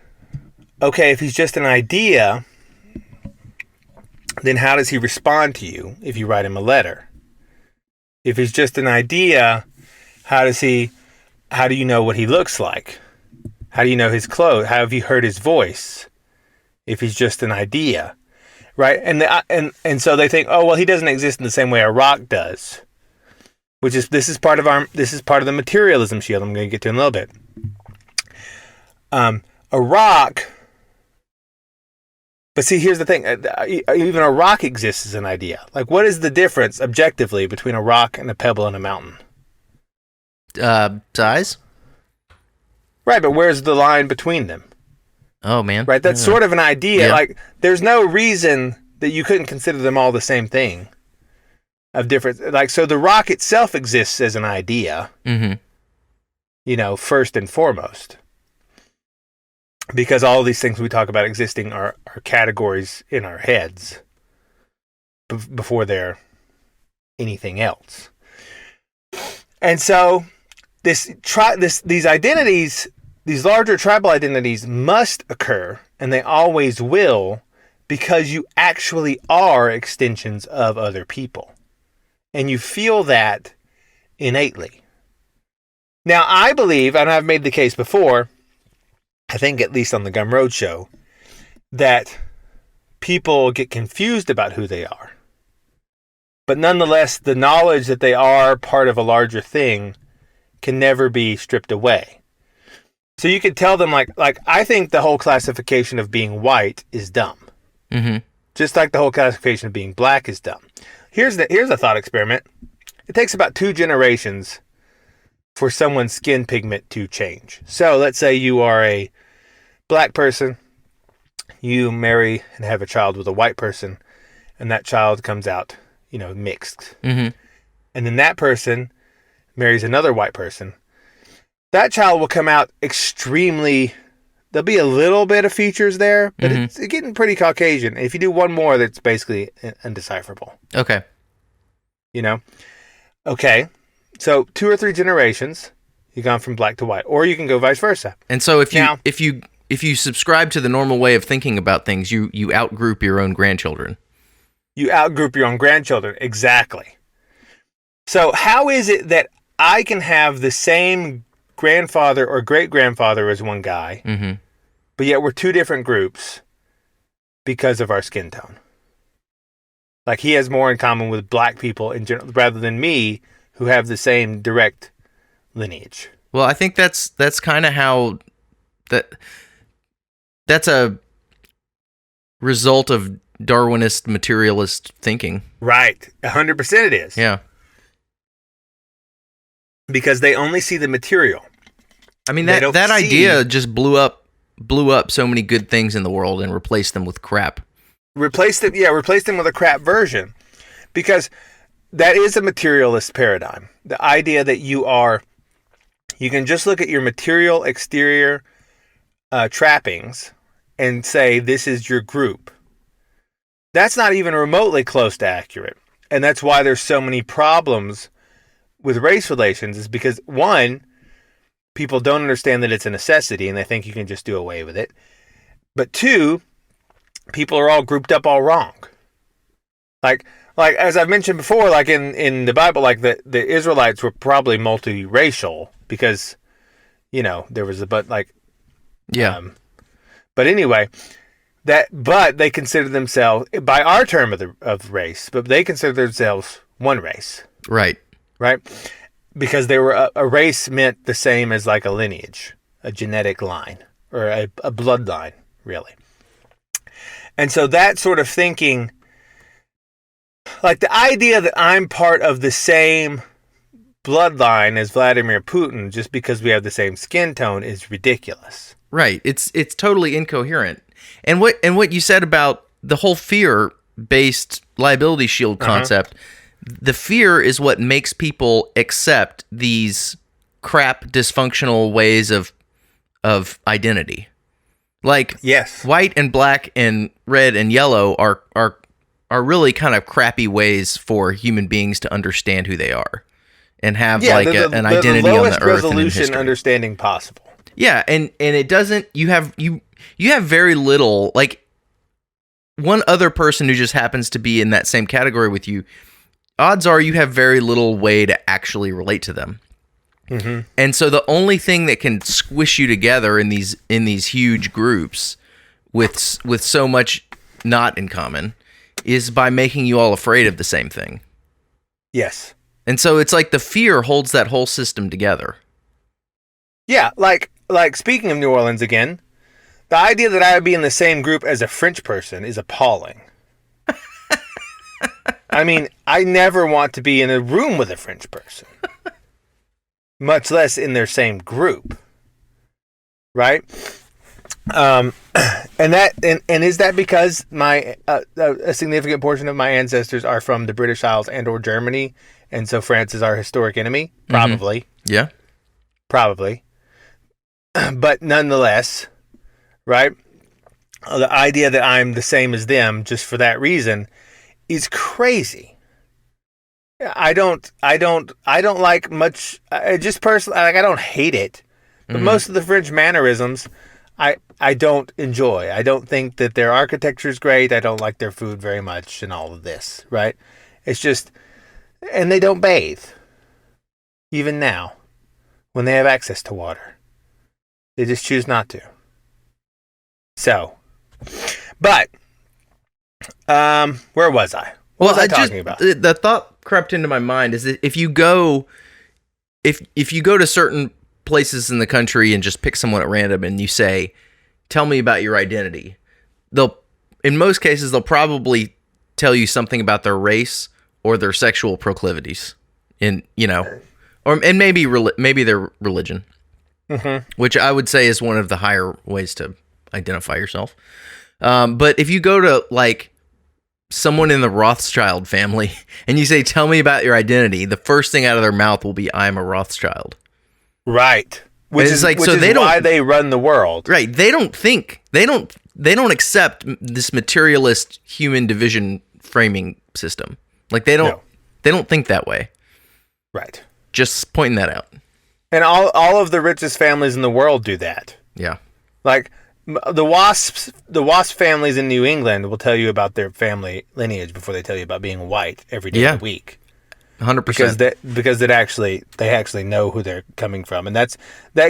okay, if he's just an idea, then how does he respond to you if you write him a letter? If he's just an idea, how do you know what he looks like? How do you know his clothes? How have you heard his voice? If he's just an idea, right? And so they think, oh well, he doesn't exist in the same way a rock does, this is part of the materialism shield. I'm going to get to in a little bit. A rock, but see, here's the thing: even a rock exists as an idea. Like, what is the difference objectively between a rock and a pebble and a mountain? Size. Right, but where's the line between them? Oh, man. Right, that's sort of an idea. Yeah. Like, there's no reason that you couldn't consider them all the same thing. Of different, like, so the rock itself exists as an idea. Mm-hmm. First and foremost. Because all these things we talk about existing are categories in our heads before they're anything else. And so these identities, these larger tribal identities must occur, and they always will, because you actually are extensions of other people. And you feel that innately. Now, I believe, and I've made the case before, I think at least on the Gum Road show, that people get confused about who they are. But nonetheless, the knowledge that they are part of a larger thing can never be stripped away. So you could tell them, like I think the whole classification of being white is dumb. Mm-hmm. Just like the whole classification of being black is dumb. Here's a thought experiment. It takes about 2 generations for someone's skin pigment to change. So let's say you are a black person, you marry and have a child with a white person, and that child comes out, mixed. Mm-hmm. And then that person marries another white person. That child will come out extremely, there'll be a little bit of features there, but it's getting pretty Caucasian. If you do one more, that's basically undecipherable. Okay. Okay. So 2 or 3 generations, you've gone from black to white, or you can go vice versa. And so if you subscribe to the normal way of thinking about things, you outgroup your own grandchildren. You outgroup your own grandchildren, exactly. So how is it that I can have the same grandfather or great-grandfather as one guy, but yet we're 2 different groups because of our skin tone? Like, he has more in common with black people in general, rather than me, who have the same direct lineage. Well, I think that's kind of how that's a result of Darwinist materialist thinking. Right. 100% it is. Yeah. Because they only see the material. I mean, that idea just blew up so many good things in the world and replaced them with crap. Replaced them with a crap version. Because that is a materialist paradigm. The idea that you can just look at your material exterior trappings and say, this is your group. That's not even remotely close to accurate. And that's why there's so many problems with race relations, is because, one, people don't understand that it's a necessity and they think you can just do away with it. But 2, people are all grouped up all wrong. Like as I've mentioned before, like in the Bible, like the Israelites were probably multiracial because, there was but anyway, but they consider themselves, by our term of race, but they consider themselves one race. Right. Right? Because they were a race meant the same as like a lineage, a genetic line, or a bloodline, really. And so that sort of thinking, like the idea that I'm part of the same bloodline as Vladimir Putin just because we have the same skin tone is ridiculous. Right. It's totally incoherent. And what you said about the whole fear-based liability shield concept, the fear is what makes people accept these crap dysfunctional ways of identity. Like, yes, white and black and red and yellow are really kind of crappy ways for human beings to understand who they are and have an identity on the earth and in history. Resolution understanding possible. Yeah, and it doesn't. You have very little, like, one other person who just happens to be in that same category with you. Odds are you have very little way to actually relate to them. Mm-hmm. And so the only thing that can squish you together in these huge groups with so much not in common is by making you all afraid of the same thing. Yes. And so it's like the fear holds that whole system together. Yeah, like speaking of New Orleans again, the idea that I would be in the same group as a French person is appalling. I mean, I never want to be in a room with a French person, much less in their same group, right? And is that because my a significant portion of my ancestors are from the British Isles and or Germany, and so France is our historic enemy? Probably. Mm-hmm. Yeah. Probably. But nonetheless, right? The idea that I'm the same as them just for that reason is crazy. I don't like much. Just personally, like, I don't hate it, but most of the French mannerisms, I don't enjoy. I don't think that their architecture is great. I don't like their food very much, and all of this, right? It's just, and they don't bathe, even now, when they have access to water. They just choose not to. So, but, where was I? What was I talking about? The thought crept into my mind is that if you go to certain places in the country and just pick someone at random and you say, "Tell me about your identity," in most cases they'll probably tell you something about their race or their sexual proclivities, and maybe their religion, which I would say is one of the higher ways to identify yourself. But if you go to like someone in the Rothschild family and you say, "Tell me about your identity," the first thing out of their mouth will be, "I'm a Rothschild." Right. Which is why they run the world. Right. They don't accept this materialist human division framing system. Like they don't think that way. Right. Just pointing that out. And all of the richest families in the world do that. Yeah. Like the wasp families in New England will tell you about their family lineage before they tell you about being white every day of the week. 100%. Because they actually know who they're coming from, and that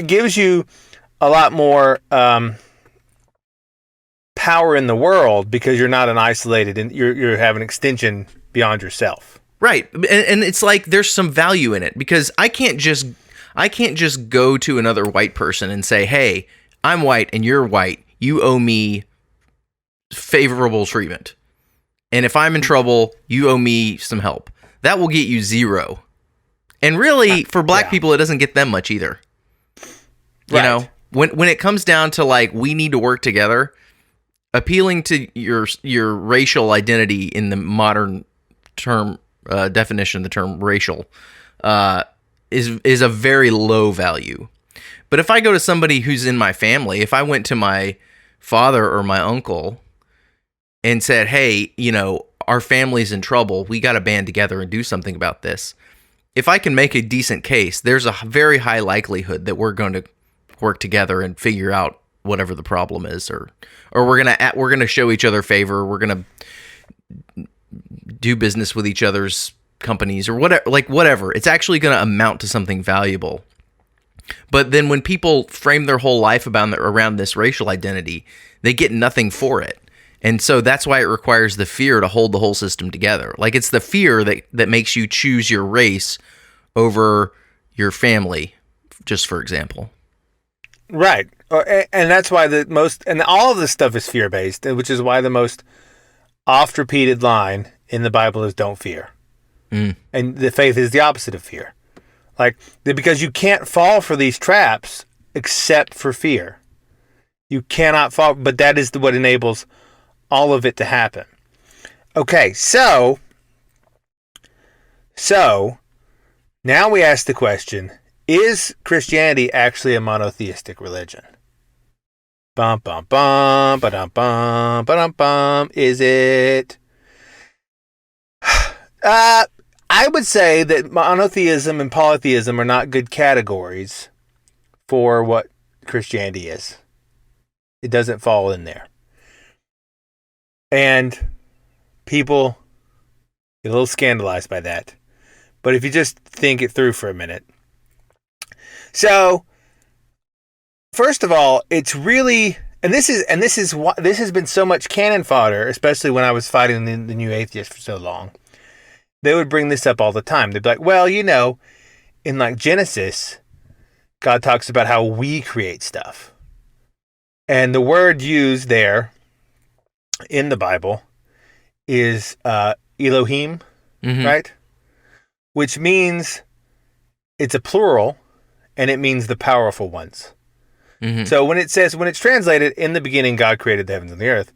gives you a lot more power in the world because you're not an isolated and you have an extension beyond yourself. Right, and it's like there's some value in it because I can't just go to another white person and say, "Hey, I'm white and you're white. You owe me favorable treatment, and if I'm in trouble, you owe me some help." That will get you zero. And really, for black people, it doesn't get them much either. You know, when it comes down to like, we need to work together, appealing to your racial identity in the modern term definition of the term racial is a very low value. But if I go to somebody who's in my family, if I went to my father or my uncle and said, "Hey, our family's in trouble. We got to band together and do something about this." If I can make a decent case, there's a very high likelihood that we're going to work together and figure out whatever the problem is, or we're gonna show each other favor. We're gonna do business with each other's companies or whatever. It's actually going to amount to something valuable. But then when people frame their whole life around this racial identity, they get nothing for it. And so that's why it requires the fear to hold the whole system together. Like it's the fear that makes you choose your race over your family, just for example. Right. And that's why all of this stuff is fear-based, which is why the most oft-repeated line in the Bible is "don't fear." And the faith is the opposite of fear. Like, because you can't fall for these traps except for fear. You cannot fall, but that is what enables all of it to happen. Okay, so now we ask the question, is Christianity actually a monotheistic religion? Bum bum bum ba-dum bum ba-dum bum. Is it? I would say that monotheism and polytheism are not good categories for what Christianity is. It doesn't fall in there. And people get a little scandalized by that. But if you just think it through for a minute. So, first of all, it's really, this has been so much cannon fodder, especially when I was fighting the new atheists for so long. They would bring this up all the time. They'd be like, well, in like Genesis, God talks about how we create stuff. And the word used there in the Bible is Elohim, right? Which means it's a plural, and it means the powerful ones. So when it's translated, in the beginning God created the heavens and the earth,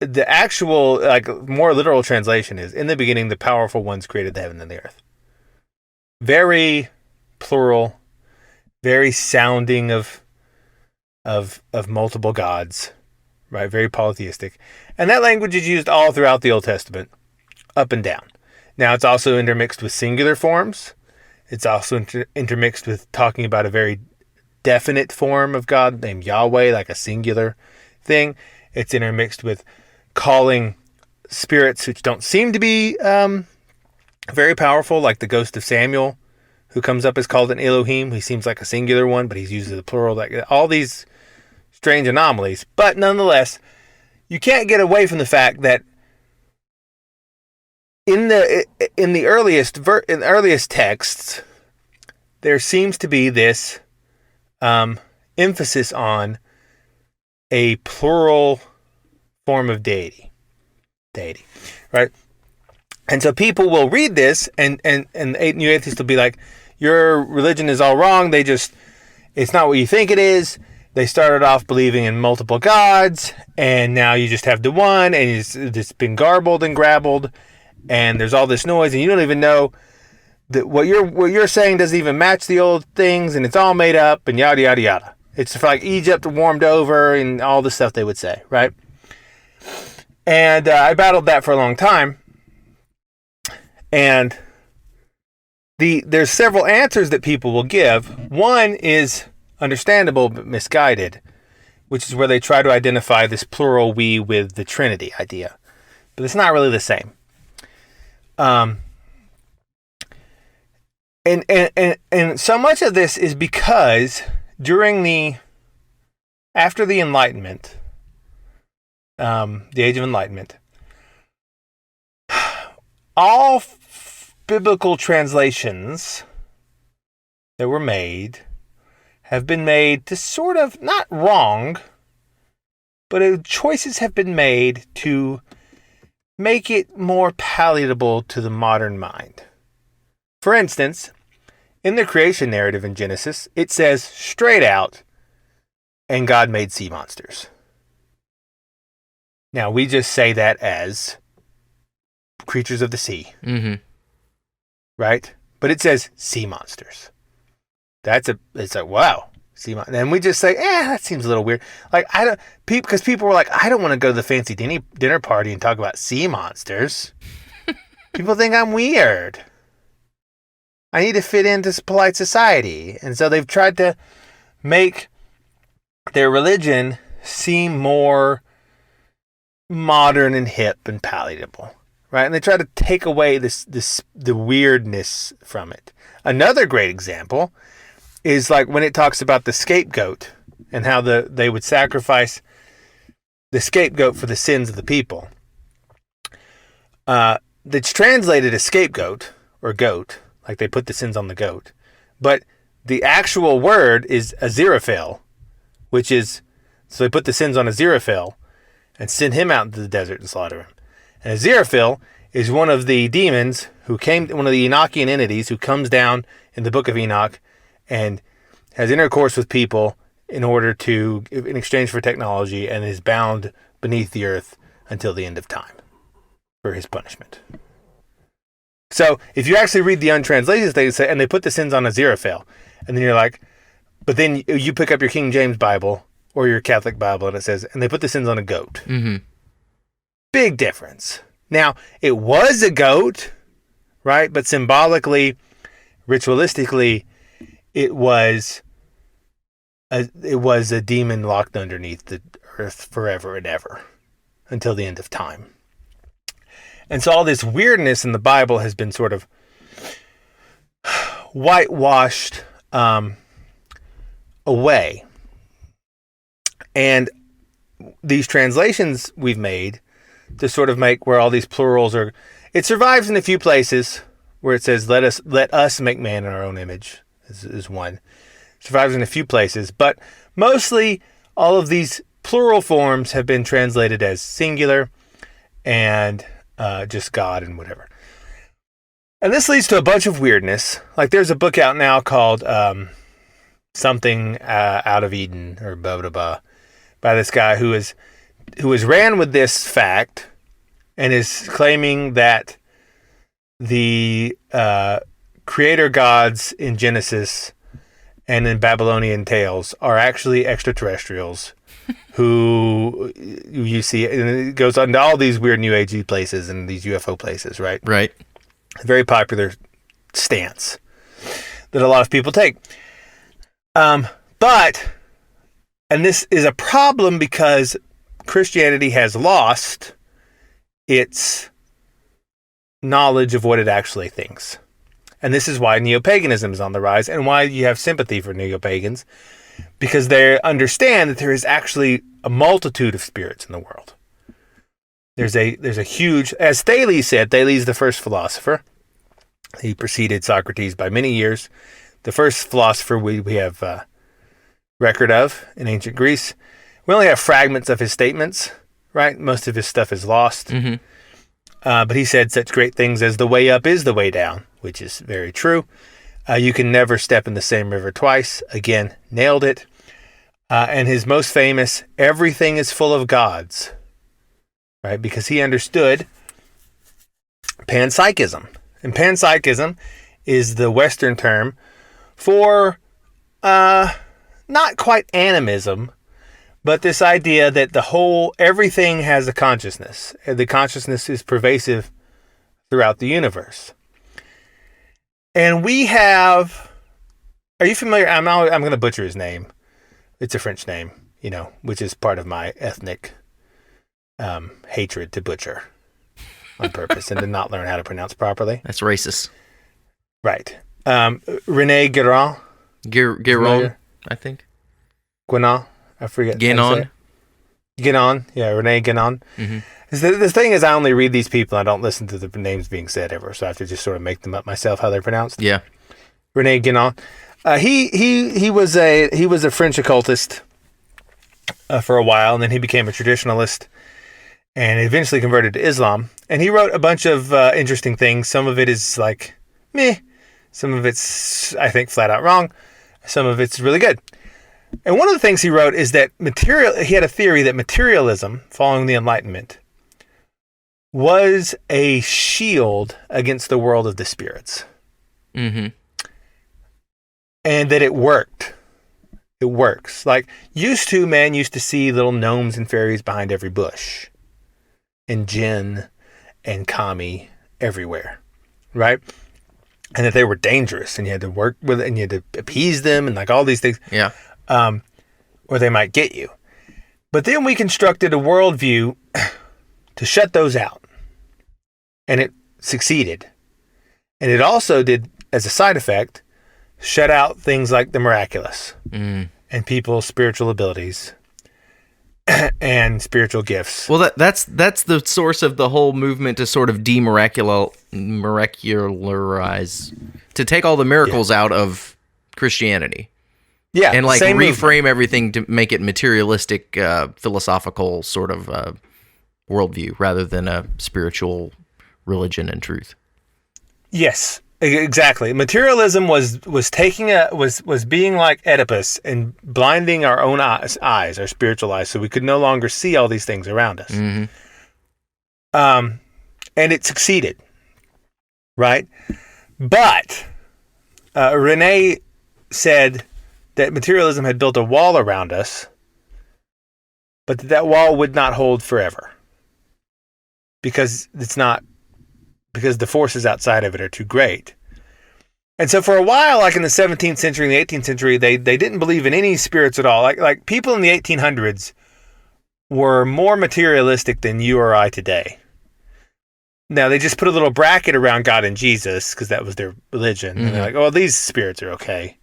the actual, like, more literal translation is, in the beginning the powerful ones created the heaven and the earth. Very plural, very sounding of multiple gods, right? Very polytheistic. And that language is used all throughout the Old Testament, up and down. Now, it's also intermixed with singular forms. It's also intermixed with talking about a very definite form of God named Yahweh, like a singular thing. It's intermixed with calling spirits which don't seem to be very powerful, like the ghost of Samuel, who comes up is called an Elohim. He seems like a singular one, but he's used as a plural. Like all these strange anomalies. But nonetheless, you can't get away from the fact that in the earliest texts, there seems to be this emphasis on a plural form of deity, right? And so people will read this, and new atheists will be like, your religion is all wrong. It's not what you think it is. They started off believing in multiple gods, and now you just have the one, and it's been garbled and grabbled, and there's all this noise, and you don't even know that what you're saying doesn't even match the old things, and it's all made up, and yada yada yada. It's like Egypt warmed over, and all the stuff they would say, right? And I battled that for a long time, and there's several answers that people will give. One is understandable but misguided, which is where they try to identify this plural we with the Trinity idea, but it's not really the same. And so much of this is because after the Enlightenment, the Age of Enlightenment, all biblical translations that were made have been made to sort of, not wrong, but choices have been made to make it more palatable to the modern mind. For instance, in the creation narrative in Genesis, it says straight out, and God made sea monsters. Now, we just say that as creatures of the sea. Right? But it says sea monsters. It's like, wow. And we just say, that seems a little weird. Like, because people were like, I don't want to go to the fancy dinner party and talk about sea monsters. People think I'm weird. I need to fit into polite society. And so they've tried to make their religion seem more modern and hip and palatable. Right? And they try to take away the weirdness from it. Another great example is like when it talks about the scapegoat and how they would sacrifice the scapegoat for the sins of the people. It's translated as scapegoat or goat, like they put the sins on the goat. But the actual word is Aziraphale, which is, so they put the sins on Aziraphale and send him out into the desert and slaughter him. And Aziraphale is one of the demons one of the Enochian entities who comes down in the book of Enoch and has intercourse with people in exchange for technology, and is bound beneath the earth until the end of time for his punishment. So if you actually read the untranslated, they say, and they put the sins on Aziraphale, and then you're like, but then you pick up your King James Bible or your Catholic Bible, and it says, and they put the sins on a goat. Big difference. Now, it was a goat, right? But symbolically, ritualistically, it was it was a demon locked underneath the earth forever and ever until the end of time. And so all this weirdness in the Bible has been sort of whitewashed away. And these translations we've made to sort of make where all these plurals are, it survives in a few places where it says, let us make man in our own image is one. It survives in a few places, but mostly all of these plural forms have been translated as singular and just God and whatever. And this leads to a bunch of weirdness. Like there's a book out now called something Out of Eden or blah, blah, blah, by this guy who has ran with this fact and is claiming that the creator gods in Genesis and in Babylonian tales are actually extraterrestrials who you see, and it goes on to all these weird New Agey places and these UFO places, right? Right. A very popular stance that a lot of people take. But, and this is a problem because Christianity has lost its knowledge of what it actually thinks. And this is why neo-paganism is on the rise and why you have sympathy for neo-pagans, because they understand that there is actually a multitude of spirits in the world. There's a huge, as Thales said, Thales is the first philosopher. He preceded Socrates by many years. The first philosopher we have record of in ancient Greece. We only have fragments of his statements, right? Most of his stuff is lost. Mm-hmm. But he said such great things as the way up is the way down, which is very true. You can never step in the same river twice. Again, nailed it. And his most famous, everything is full of gods, right? Because he understood panpsychism. And panpsychism is the Western term for not quite animism, but this idea that everything has a consciousness. And the consciousness is pervasive throughout the universe. And we have, are you familiar? I'm going to butcher his name. It's a French name, which is part of my ethnic hatred to butcher on purpose and to not learn how to pronounce properly. That's racist. Right. René Guénon. Guénon, I think. Guénon. I forget. Guénon. Guénon. Yeah, René Guénon. Mm-hmm. The thing is, I only read these people. And I don't listen to the names being said ever, so I have to just sort of make them up myself how they're pronounced. Yeah. René Guénon. He was a French occultist for a while, and then he became a traditionalist, and eventually converted to Islam. And he wrote a bunch of interesting things. Some of it is like meh. Some of it's, I think, flat out wrong. Some of it's really good. And one of the things he wrote is that he had a theory that materialism, following the Enlightenment, was a shield against the world of the spirits. Mm-hmm. And that it worked. It works. Like, man used to see little gnomes and fairies behind every bush. And jinn and kami everywhere. Right? And that they were dangerous. And you had to work with it. And you had to appease them. And like all these things. Yeah. Or they might get you. But then we constructed a worldview to shut those out. And it succeeded. And it also did, as a side effect, shut out things like the miraculous and people's spiritual abilities and spiritual gifts. Well, that's the source of the whole movement to sort of miracularize, to take all the miracles out of Christianity. Yeah, and like reframe movement. Everything to make it materialistic, philosophical sort of worldview rather than a spiritual religion and truth. Yes. Exactly. Materialism was being like Oedipus and blinding our own eyes, our spiritual eyes, so we could no longer see all these things around us. Mm-hmm. And it succeeded, right? But René said that materialism had built a wall around us, but that wall would not hold forever because the forces outside of it are too great. And so for a while, like in the 17th century and the 18th century, they didn't believe in any spirits at all. Like people in the 1800s were more materialistic than you or I today. Now, they just put a little bracket around God and Jesus because that was their religion. Mm-hmm. And they're like, oh, these spirits are okay.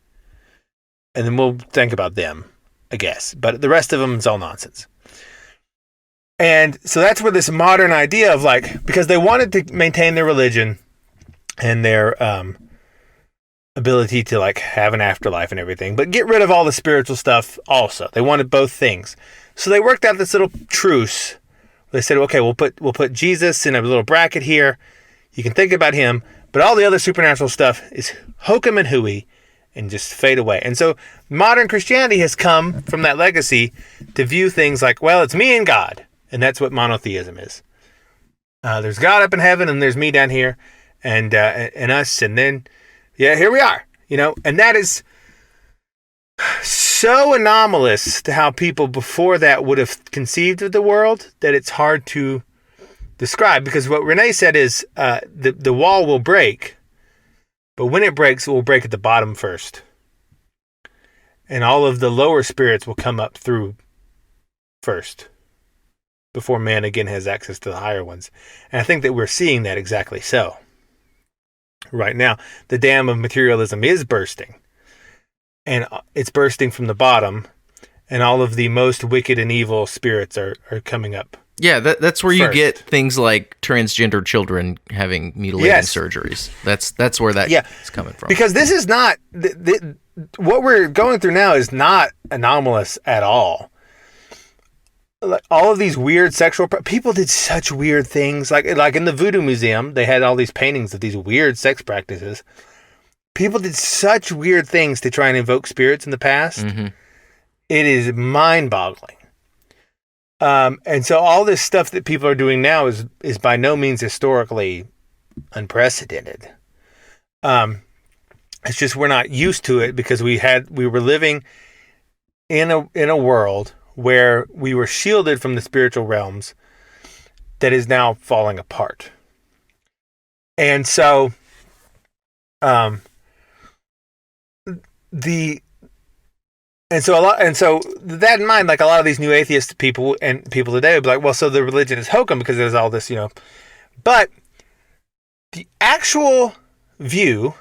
And then we'll think about them, I guess. But the rest of them is all nonsense. And so that's where this modern idea of like, because they wanted to maintain their religion and their ability to like have an afterlife and everything, but get rid of all the spiritual stuff also. They wanted both things. So they worked out this little truce. They said, okay, we'll put Jesus in a little bracket here. You can think about him, but all the other supernatural stuff is hokum and hooey and just fade away. And so modern Christianity has come from that legacy to view things like, well, it's me and God. And that's what monotheism is. There's God up in heaven and there's me down here and us. And then, yeah, here we are, you know, and that is so anomalous to how people before that would have conceived of the world that it's hard to describe, because what Renee said is the wall will break, but when it breaks, it will break at the bottom first. And all of the lower spirits will come up through first before man again has access to the higher ones. And I think that we're seeing that exactly so. Right now, the dam of materialism is bursting. And it's bursting from the bottom, and all of the most wicked and evil spirits are coming up. Yeah, that's where you get things like transgender children having mutilating surgeries. That's where that is coming from. Because this is not... what we're going through now is not anomalous at all. Like all of these weird sexual... people did such weird things. Like in the Voodoo Museum, they had all these paintings of these weird sex practices. People did such weird things to try and invoke spirits in the past. Mm-hmm. It is mind-boggling. And so all this stuff that people are doing now is by no means historically unprecedented. It's just we're not used to it because we were living in a world where we were shielded from the spiritual realms that is now falling apart. And so that in mind, like a lot of these new atheist people and people today would be like, well, so the religion is hokum because there's all this, you know. But the actual view,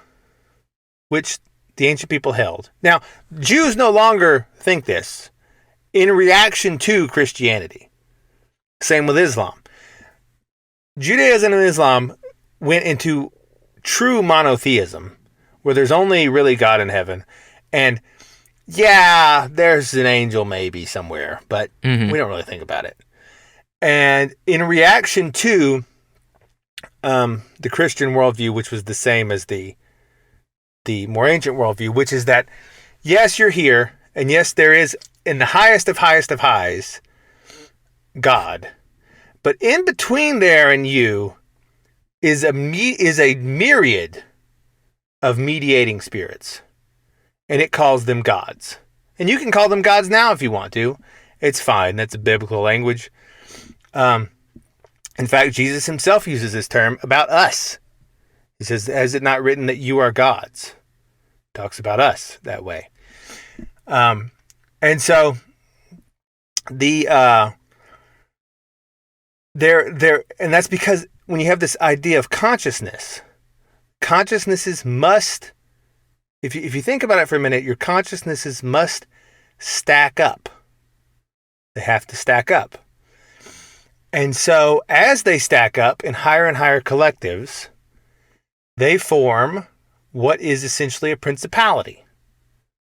which the ancient people held. Now, Jews no longer think this in reaction to Christianity. Same with Islam. Judaism and Islam went into true monotheism, where there's only really God in heaven. And yeah, there's an angel maybe somewhere, but we don't really think about it. And in reaction to the Christian worldview, which was the same as the more ancient worldview, which is that, yes, you're here, and yes, there is, in the highest of highs, God. But in between there and you is a myriad of mediating spirits. And it calls them gods. And you can call them gods now if you want to. It's fine. That's a biblical language. In fact, Jesus himself uses this term about us. He says, "Has it not written that you are gods?" Talks about us that way. And so and that's because when you have this idea of consciousnesses must, if you think about it for a minute, your consciousnesses must stack up. They have to stack up. And so as they stack up in higher and higher collectives, they form what is essentially a principality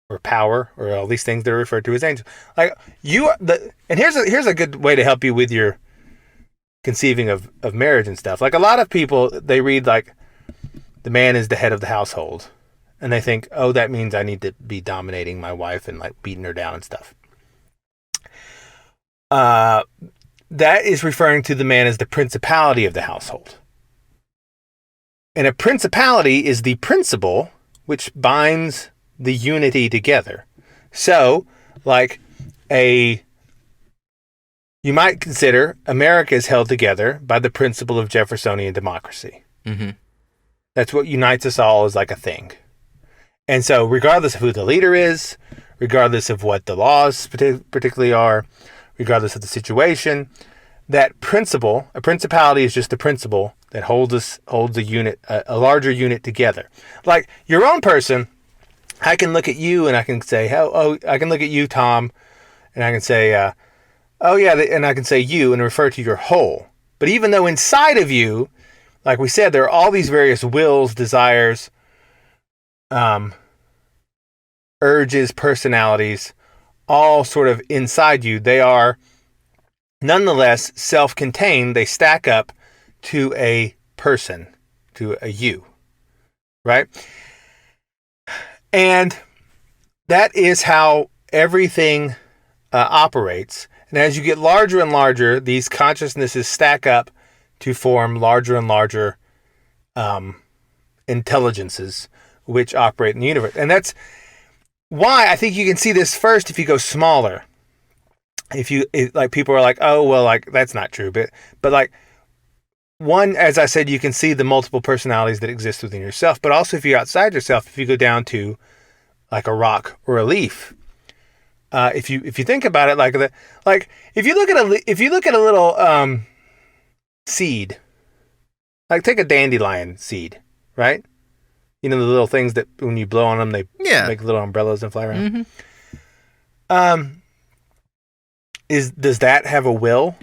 or power, or all these things that are referred to as angels. Like and here's a good way to help you with your conceiving of marriage and stuff. Like a lot of people, they read like the man is the head of the household. And they think, oh, that means I need to be dominating my wife and like beating her down and stuff. That is referring to the man as the principality of the household. And a principality is the principle which binds the unity together. So, like you might consider America is held together by the principle of Jeffersonian democracy. Mm-hmm. That's what unites us all as like a thing. And so regardless of who the leader is, regardless of what the laws particularly are, regardless of the situation, that principle, a principality is just a principle that holds a unit, a larger unit together. Like your own person, I can look at you and I can say, I can look at you, Tom, and I can say, and I can say you and refer to your whole. But even though inside of you, like we said, there are all these various wills, desires, urges, personalities, all sort of inside you. They are nonetheless self-contained. They stack up to a person, to a you, right? And that is how everything operates. And as you get larger and larger, these consciousnesses stack up to form larger and larger intelligences which operate in the universe. And that's why I think you can see this first if you go smaller. Like people are like, oh, well, like that's not true. But like one, as I said, you can see the multiple personalities that exist within yourself. But also if you're outside yourself, if you go down to like a rock or a leaf, if you think about it if you look at a little seed, like take a dandelion seed, right? You know, the little things that when you blow on them, they make little umbrellas and fly around. Mm-hmm. Does that have a will?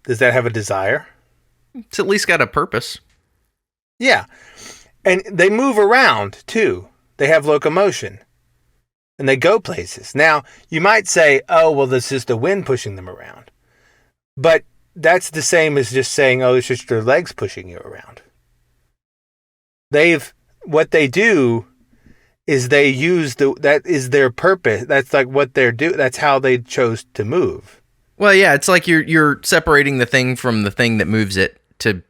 Does that have a desire? It's at least got a purpose. Yeah. And they move around too. They have locomotion. And they go places. Now, you might say, oh, well, this is the wind pushing them around. But that's the same as just saying, oh, it's just your legs pushing you around. What they do is they use that is their purpose. That's like what they're doing. That's how they chose to move. Well, yeah, it's like you're separating the thing from the thing that moves it to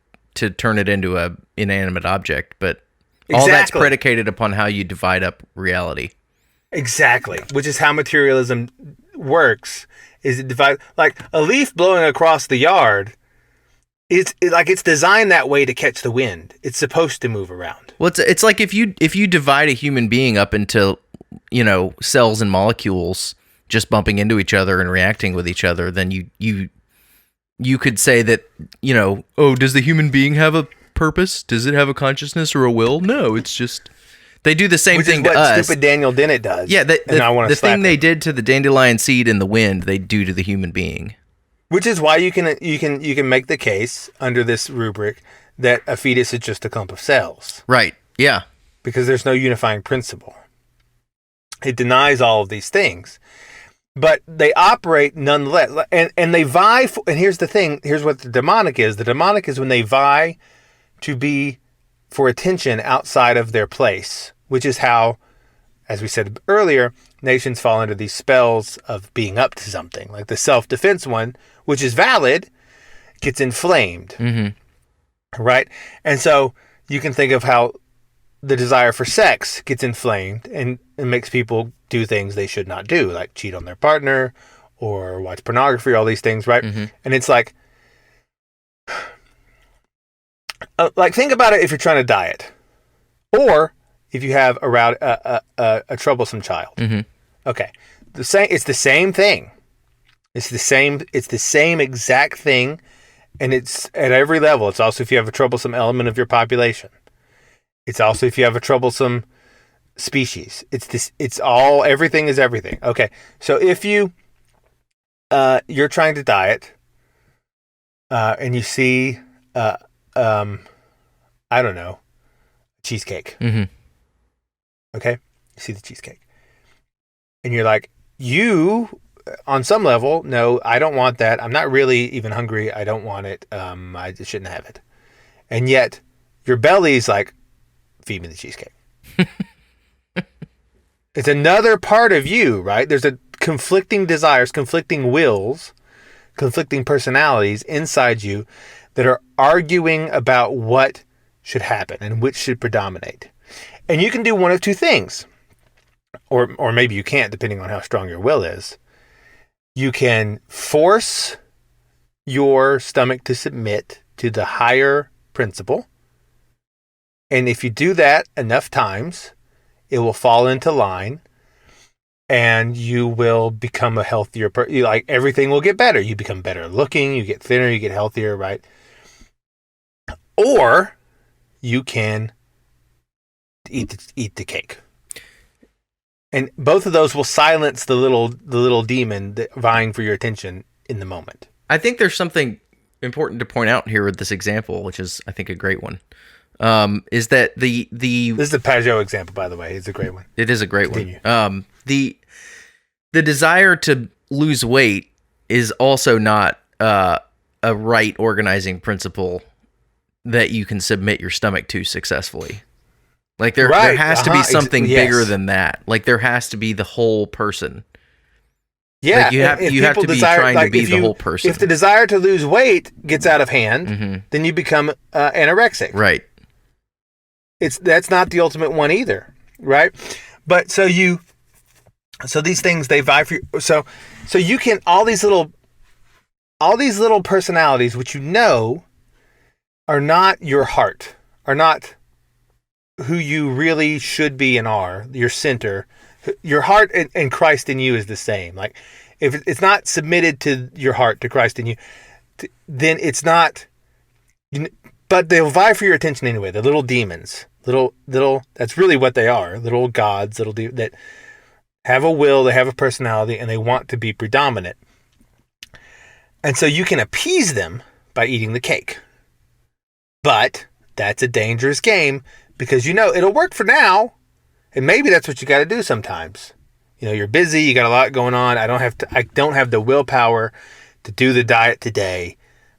turn it into a inanimate object, but all that's predicated upon how you divide up reality. Exactly, which is how materialism works. Is it divide like a leaf blowing across the yard? It's designed that way to catch the wind. It's supposed to move around. Well, it's like if you divide a human being up into, cells and molecules just bumping into each other and reacting with each other, then you could say that, does the human being have a purpose? Does it have a consciousness or a will? No, it's just they do the same thing to us. Which is what stupid Daniel Dennett does. Yeah, the thing they did to the dandelion seed in the wind, they do to the human being. Which is why you can make the case under this rubric that a fetus is just a clump of cells. Right. Yeah. Because there's no unifying principle. It denies all of these things. But they operate nonetheless. And they vie for, and here's the thing, here's what the demonic is. The demonic is when they vie to be for attention outside of their place, which is how, as we said earlier, nations fall under these spells of being up to something. Like the self-defense one, which is valid, gets inflamed. Mm-hmm. Right? And so you can think of how the desire for sex gets inflamed and makes people do things they should not do, like cheat on their partner or watch pornography, all these things, right? Mm-hmm. And it's like think about it if you're trying to diet or if you have a troublesome child. Mm-hmm. Okay. It's the same thing. It's the same exact thing, and it's at every level. It's also if you have a troublesome element of your population. It's also if you have a troublesome species. Everything is everything. Okay. So if you're trying to diet, and you see, I don't know, cheesecake. Mm-hmm. Okay. You see the cheesecake. And you're like, on some level, no, I don't want that. I'm not really even hungry. I don't want it. I just shouldn't have it. And yet your belly's like, feed me the cheesecake. It's another part of you, right? There's a conflicting desires, conflicting wills, conflicting personalities inside you that are arguing about what should happen and which should predominate. And you can do one of two things. Or maybe you can't, depending on how strong your will is. You can force your stomach to submit to the higher principle. And if you do that enough times, it will fall into line, and you will become a healthier person. Like, everything will get better. You become better looking, you get thinner, you get healthier, right? Or you can eat the cake. And both of those will silence the little demon vying for your attention in the moment. I think there's something important to point out here with this example, which is, I think, a great one. Is that the This is the Pajot example, by the way. It's a great one. It is a great one. The desire to lose weight is also not a right organizing principle that you can submit your stomach to successfully. Like, there has to be something bigger than that. Like, there has to be the whole person. Yeah, like you have to be trying to be the whole person. If the desire to lose weight gets out of hand, then you become anorexic. Right. That's not the ultimate one either, right? But so these things, they vie for you. So you can all these little personalities, which are not your heart, are not who you really should be and are, your center. Your heart and Christ in you is the same. Like, if it's not submitted to your heart, to Christ in you, then it's not. But they'll vie for your attention anyway. The little demons, little. That's really what they are. Little gods, that have a will, they have a personality, and they want to be predominant. And so you can appease them by eating the cake. But that's a dangerous game, because it'll work for now. And maybe that's what you got to do sometimes. You're busy, you got a lot going on. I don't have the willpower to do the diet today.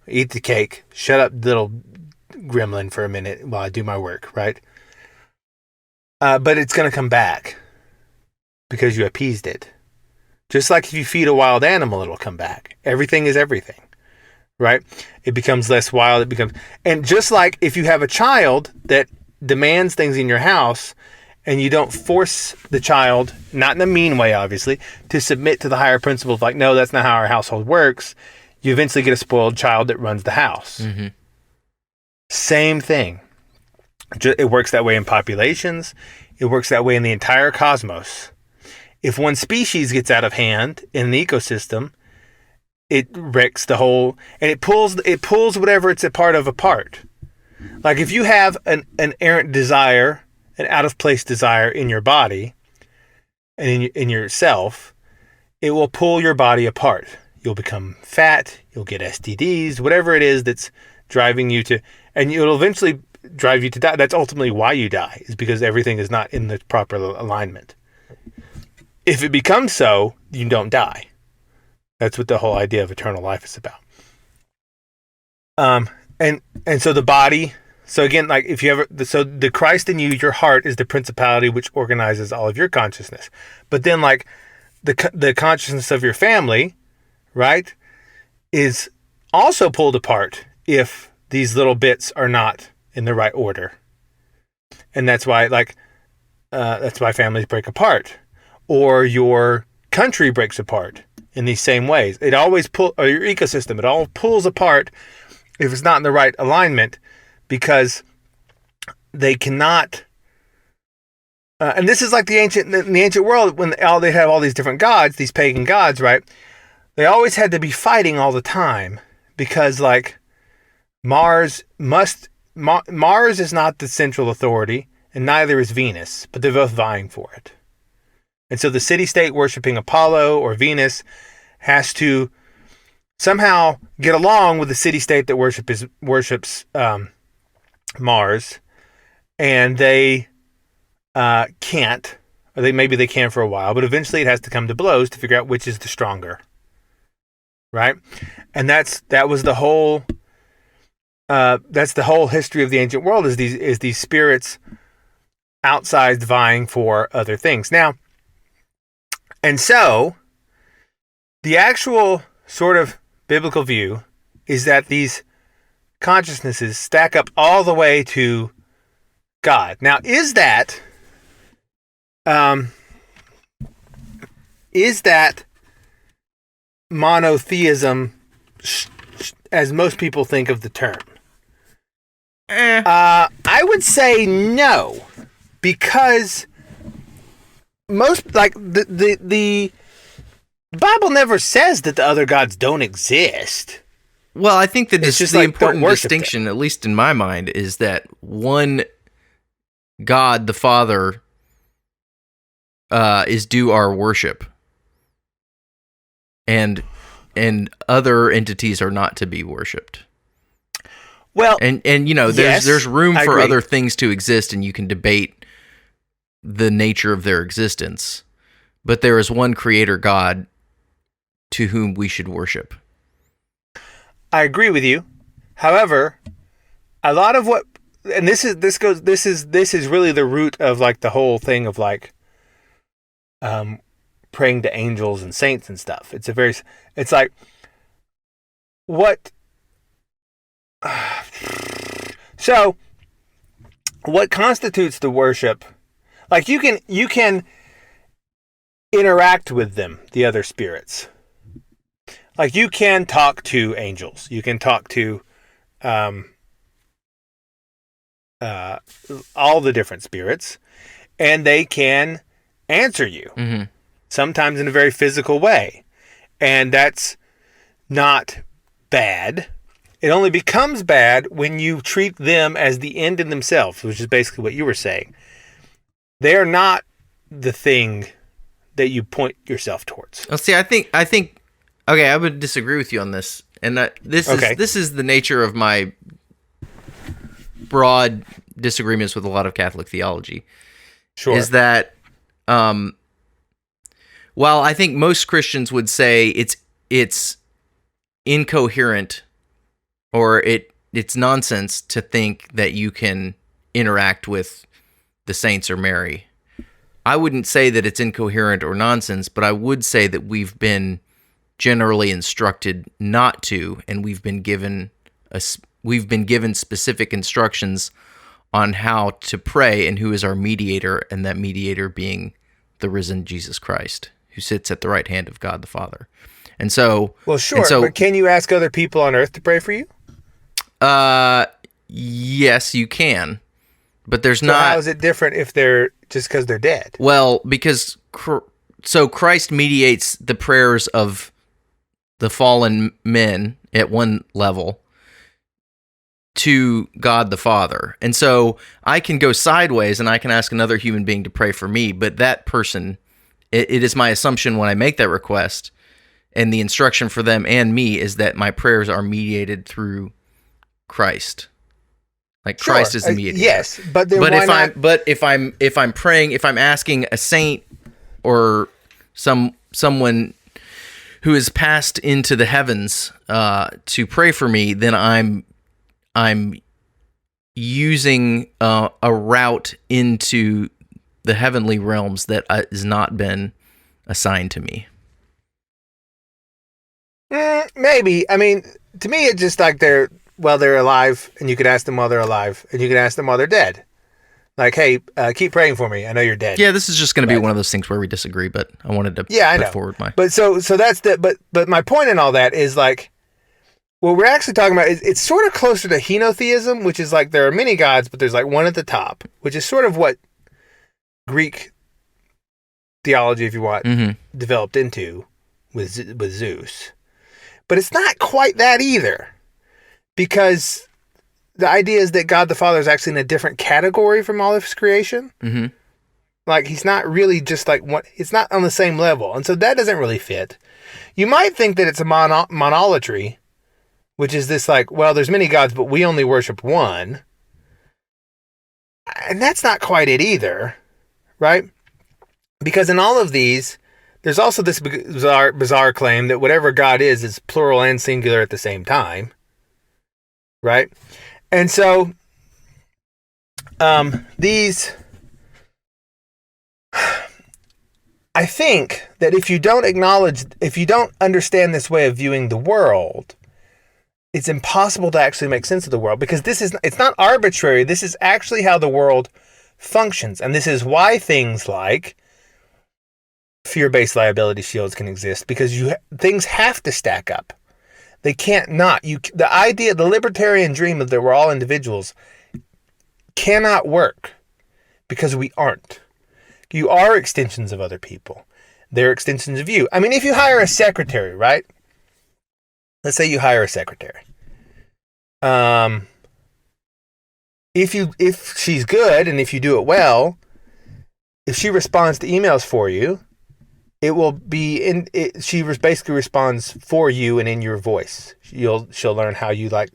Eat the cake. Shut up, little gremlin, for a minute while I do my work, right? But it's going to come back because you appeased it. Just like if you feed a wild animal, it'll come back. Everything is everything, right? It becomes less wild. And just like if you have a child that demands things in your house, and you don't force the child, not in a mean way, obviously, to submit to the higher principles, like, no, that's not how our household works, you eventually get a spoiled child that runs the house. Mm-hmm. Same thing. It works that way in populations. It works that way in the entire cosmos. If one species gets out of hand in an ecosystem, it wrecks the whole, and it pulls whatever it's a part of apart. Like, if you have an errant desire, an out-of-place desire in your body and in yourself, it will pull your body apart. You'll become fat, you'll get STDs, whatever it is that's driving you to, and it'll eventually drive you to die. That's ultimately why you die, is because everything is not in the proper alignment. If it becomes so, you don't die. That's what the whole idea of eternal life is about. And so the body. So again, like, if you the Christ in you, your heart, is the principality which organizes all of your consciousness. But then, like, the consciousness of your family, right, is also pulled apart if these little bits are not in the right order. And that's why, that's why families break apart, or your country breaks apart in these same ways. It always or your ecosystem, it all pulls apart if it's not in the right alignment. Because they cannot, and this is like in the ancient world, when they have all these different gods, these pagan gods, right? They always had to be fighting all the time, because, like, Mars is not the central authority, and neither is Venus, but they're both vying for it. And so the city-state worshiping Apollo or Venus has to somehow get along with the city-state that worships Mars, and they can't, or maybe they can for a while, but eventually it has to come to blows to figure out which is the stronger, right? And that's the whole history of the ancient world, is these spirits outsized vying for other things. Now, and so the actual sort of biblical view is that these consciousnesses stack up all the way to God. Now, is that monotheism as most people think of the term? I would say no, because most like the Bible never says that the other gods don't exist. Well, I think that It's just the like, important don't worship distinction, at least in my mind, is that one God, the Father, is due our worship, and other entities are not to be worshipped. Well, and you know, there's room I for agree. other things to exist, and you can debate the nature of their existence. But there is one Creator God to whom we should worship. I agree with you. However, a lot of what, and this is really the root of like the whole thing of like praying to angels and saints and stuff. It's like what so what constitutes the worship? Like you can interact with them, the other spirits. Like you can talk to angels. You can talk to all the different spirits, and they can answer you. Mm-hmm. Sometimes in a very physical way. And that's not bad. It only becomes bad when you treat them as the end in themselves, which is basically what you were saying. They're not the thing that you point yourself towards. Well, see, I think okay, I would disagree with you on this. And this is the nature of my broad disagreements with a lot of Catholic theology. Sure. Is that while I think most Christians would say it's incoherent or it's nonsense to think that you can interact with the saints or Mary, I wouldn't say that it's incoherent or nonsense, but I would say that we've been generally instructed not to, and we've been given specific instructions on how to pray and who is our mediator, and that mediator being the risen Jesus Christ, who sits at the right hand of God the Father. And so, well, sure, but can you ask other people on earth to pray for you? Yes, you can, but there's so not. How is it different if they're just because they're dead? Well, because Christ mediates the prayers of the fallen men at one level to God the Father. And so I can go sideways and I can ask another human being to pray for me, but that person, it is my assumption when I make that request, and the instruction for them and me is that my prayers are mediated through Christ. Like sure. Christ is the mediator. Yes, but then why not? But if I'm praying, if I'm asking a saint or someone who has passed into the heavens to pray for me, then I'm using a route into the heavenly realms that has not been assigned to me. Maybe. I mean, to me, it's just like they're alive, and you could ask them while they're alive, and you could ask them while they're dead. Like, hey, keep praying for me. I know you're dead. Yeah, this is just going to be one of those things where we disagree, but I wanted to put forward my... But so that's but my point in all that is like, what we're actually talking about is it's sort of closer to henotheism, which is like there are many gods, but there's like one at the top, which is sort of what Greek theology, if you want, developed into with Zeus. But it's not quite that either, because the idea is that God the Father is actually in a different category from all of his creation. Mm-hmm. Like he's not really just like one. It's not on the same level, and so that doesn't really fit. You might think that it's a monolatry, which is this like, well, there's many gods, but we only worship one, and that's not quite it either, right? Because in all of these, there's also this bizarre claim that whatever God is plural and singular at the same time, right? And so, I think that if you don't understand this way of viewing the world, it's impossible to actually make sense of the world, because it's not arbitrary. This is actually how the world functions. And this is why things like fear-based liability shields can exist, because things have to stack up. They can't not. The libertarian dream of that we're all individuals cannot work, because we aren't. You are extensions of other people. They're extensions of you. I mean, if you hire a secretary, right? Let's say you hire a secretary. If she's good and if you do it well, if she responds to emails for you, it will be she basically responds for you and in your voice. She'll learn how you like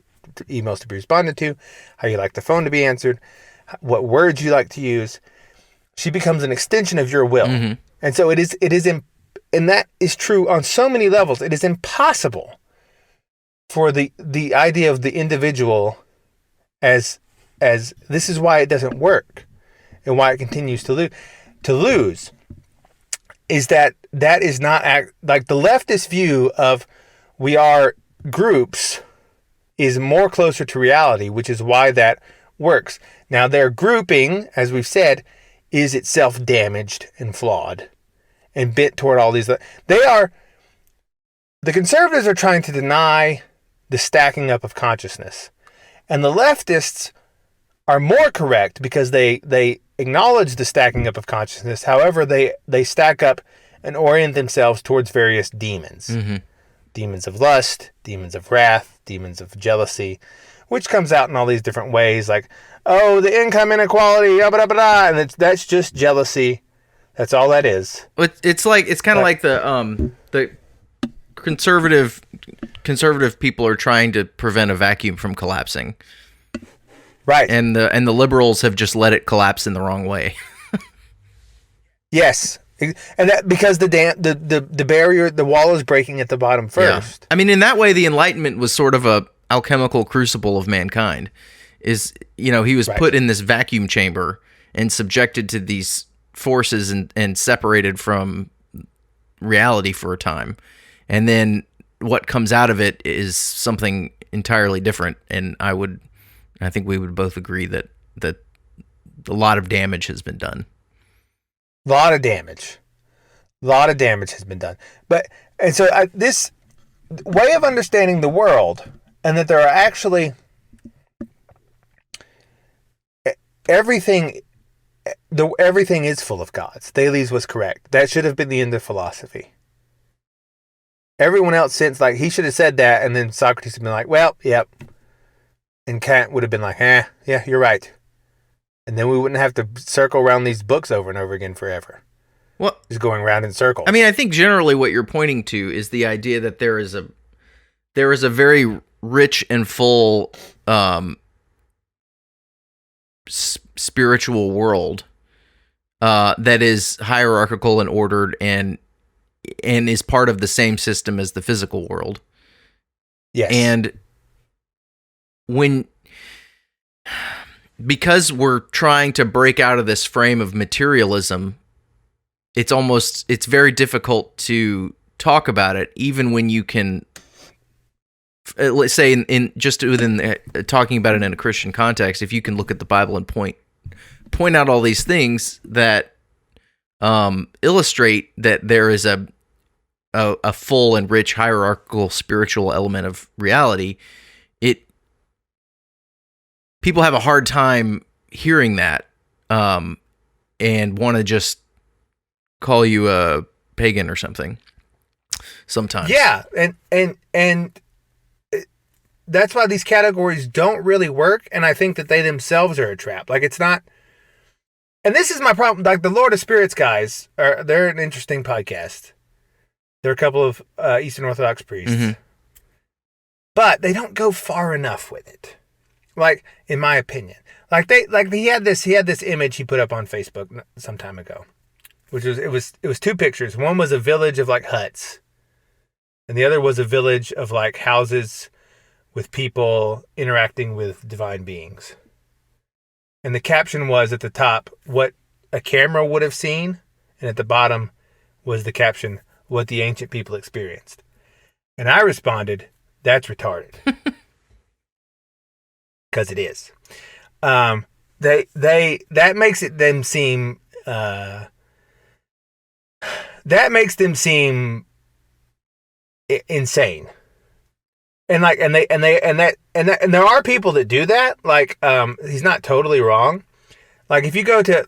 emails to be responded to, how you like the phone to be answered, what words you like to use. She becomes an extension of your will. Mm-hmm. And so it is, and that is true on so many levels. It is impossible for the idea of the individual as this is why it doesn't work and why it continues to lose is that is not like the leftist view of we are groups is more closer to reality, which is why that works. Now their grouping, as we've said, is itself damaged and flawed and bent toward all these. The conservatives are trying to deny the stacking up of consciousness. And the leftists are more correct because they acknowledge the stacking up of consciousness. However, they stack up and orient themselves towards various demons. Mm-hmm. Demons of lust, demons of wrath, demons of jealousy, which comes out in all these different ways, like, oh, the income inequality, and that's just jealousy. That's all that is. It's kind of like the conservative people are trying to prevent a vacuum from collapsing, right? And the liberals have just let it collapse in the wrong way. Yes, and that because the barrier, the wall is breaking at the bottom first. Yeah. I mean, in that way, the Enlightenment was sort of a alchemical crucible of mankind. He was put in this vacuum chamber and subjected to these forces and separated from reality for a time. And then what comes out of it is something entirely different. And I think we would both agree that a lot of damage has been done. A lot of damage has been done. And so this way of understanding the world, and that there are actually everything is full of gods. Thales was correct. That should have been the end of philosophy. Everyone else since, like, he should have said that, and then Socrates would have been like, well, yep. And Kant would have been like, yeah, you're right. And then we wouldn't have to circle around these books over and over again forever. Well, just going around in circles. I mean, I think generally what you're pointing to is the idea that there is a very rich and full spiritual world that is hierarchical and ordered and is part of the same system as the physical world. Yes. And because we're trying to break out of this frame of materialism, it's very difficult to talk about it, even when you can, let's say in just within talking about it in a Christian context, if you can look at the Bible and point out all these things that illustrate that there is a full and rich hierarchical spiritual element of reality, people have a hard time hearing that and want to just call you a pagan or something sometimes. Yeah, and that's why these categories don't really work, and I think that they themselves are a trap. Like, it's not. And this is my problem. Like, the Lord of Spirits guys they're an interesting podcast. They're a couple of Eastern Orthodox priests, mm-hmm. but they don't go far enough with it. Like, in my opinion, he had this image he put up on Facebook some time ago, which was two pictures. One was a village of like huts, and the other was a village of like houses with people interacting with divine beings. And the caption was at the top, what a camera would have seen, and at the bottom was the caption, what the ancient people experienced. And I responded, that's retarded. Because it is. That makes them seem insane. And there are people that do that. Like, he's not totally wrong. Like if you go to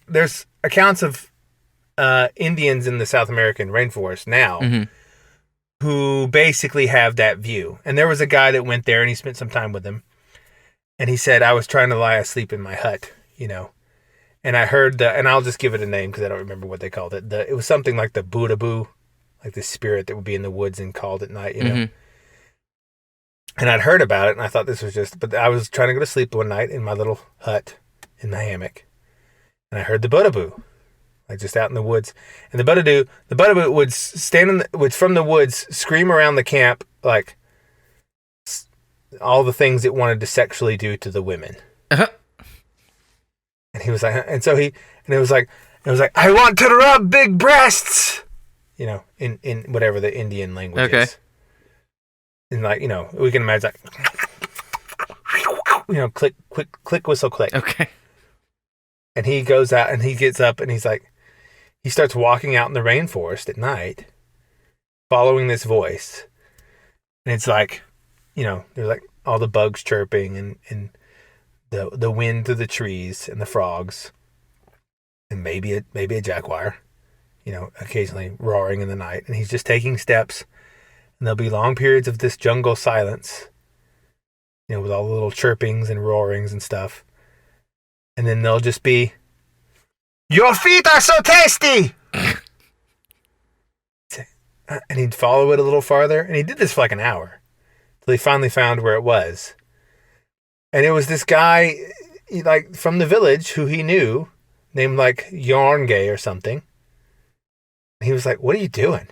there's accounts of Indians in the South American rainforest now who basically have that view. And there was a guy that went there and he spent some time with them. And he said, I was trying to lie asleep in my hut, and I heard and I'll just give it a name because I don't remember what they called it. It was something like the Buddha-boo, like the spirit that would be in the woods and called at night, And I'd heard about it and I thought this was but I was trying to go to sleep one night in my little hut in the hammock. And I heard the Buddha-boo, like just out in the woods. And the Buddha-boo would would from the woods scream around the camp, like all the things it wanted to sexually do to the women. Uh-huh. And he was like, and it was like, I want to rub big breasts, in whatever the Indian language is. And we can imagine like, click, whistle, click. Okay. And he goes out and he gets up and he starts walking out in the rainforest at night, following this voice. And it's like, there's like all the bugs chirping and the wind through the trees and the frogs and maybe a jaguar, occasionally roaring in the night. And he's just taking steps and there'll be long periods of this jungle silence, with all the little chirpings and roarings and stuff. And then they'll just be, your feet are so tasty! And he'd follow it a little farther. And he did this for like an hour. Till he finally found where it was. And it was this guy, from the village who he knew, named like Yarngay or something. And he was like, what are you doing?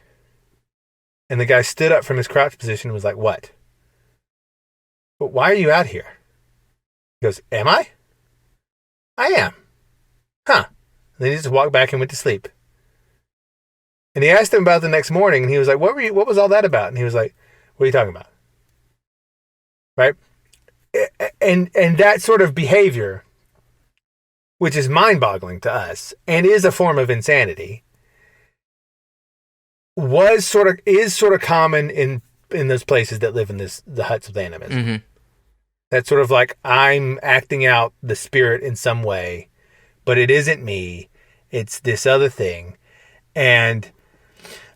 And the guy stood up from his crouch position and was like, what? But why are you out here? He goes, am I? I am. Huh. And then he just walked back and went to sleep. And he asked him about the next morning, and he was like, what was all that about? And he was like, what are you talking about? Right? And that sort of behavior, which is mind-boggling to us, and is a form of insanity, is sort of common in those places that live in the huts of animism. Mm-hmm. That's sort of like, I'm acting out the spirit in some way, but it isn't me. It's this other thing. And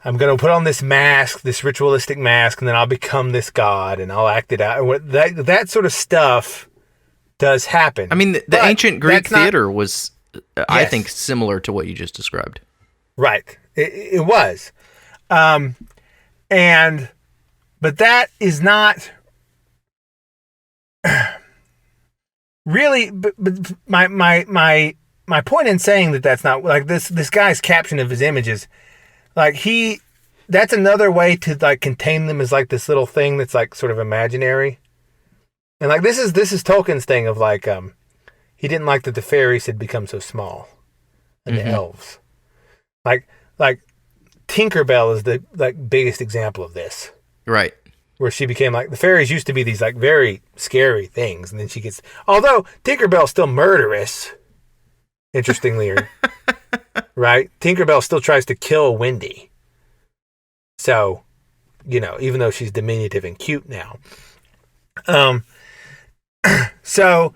I'm going to put on this mask, this ritualistic mask, and then I'll become this god and I'll act it out. And that sort of stuff does happen. I mean, the ancient Greek theater was, I think, similar to what you just described. Right. It was. But that is not really, but my point in saying that's not like this guy's caption of his images, like that's another way to like contain them as like this little thing that's like sort of imaginary. And like this is Tolkien's thing of like he didn't like that the fairies had become so small and the elves. Like Tinkerbell is the like biggest example of this. Right. Where she became like, the fairies used to be these like very scary things, and then she gets, although Tinkerbell's still murderous, interestingly, right? Tinkerbell still tries to kill Wendy. So, even though she's diminutive and cute now. So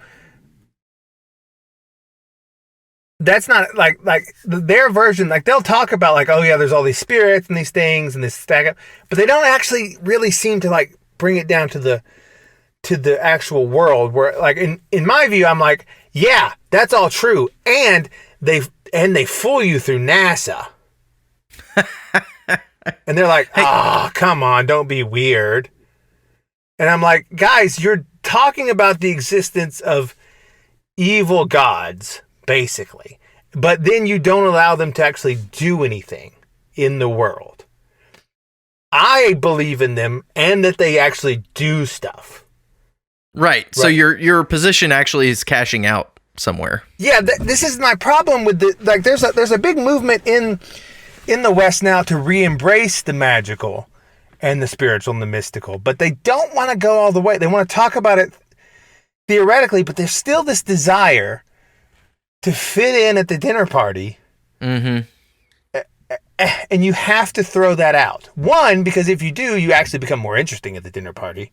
that's not like their version, like they'll talk about like, oh yeah, there's all these spirits and these things and this stack up, but they don't actually really seem to like bring it down to the actual world where like in my view, I'm like, yeah, that's all true. And they fool you through NASA. And they're like, oh, come on, don't be weird. And I'm like, guys, you're talking about the existence of evil gods, basically. But then you don't allow them to actually do anything in the world. I believe in them and that they actually do stuff. Right. So your position actually is cashing out somewhere. Yeah, this is my problem with there's a big movement in the West now to re-embrace the magical and the spiritual and the mystical, but they don't want to go all the way. They want to talk about it theoretically, but there's still this desire to fit in at the dinner party. Mm-hmm. And you have to throw that out. One, because if you do, you actually become more interesting at the dinner party.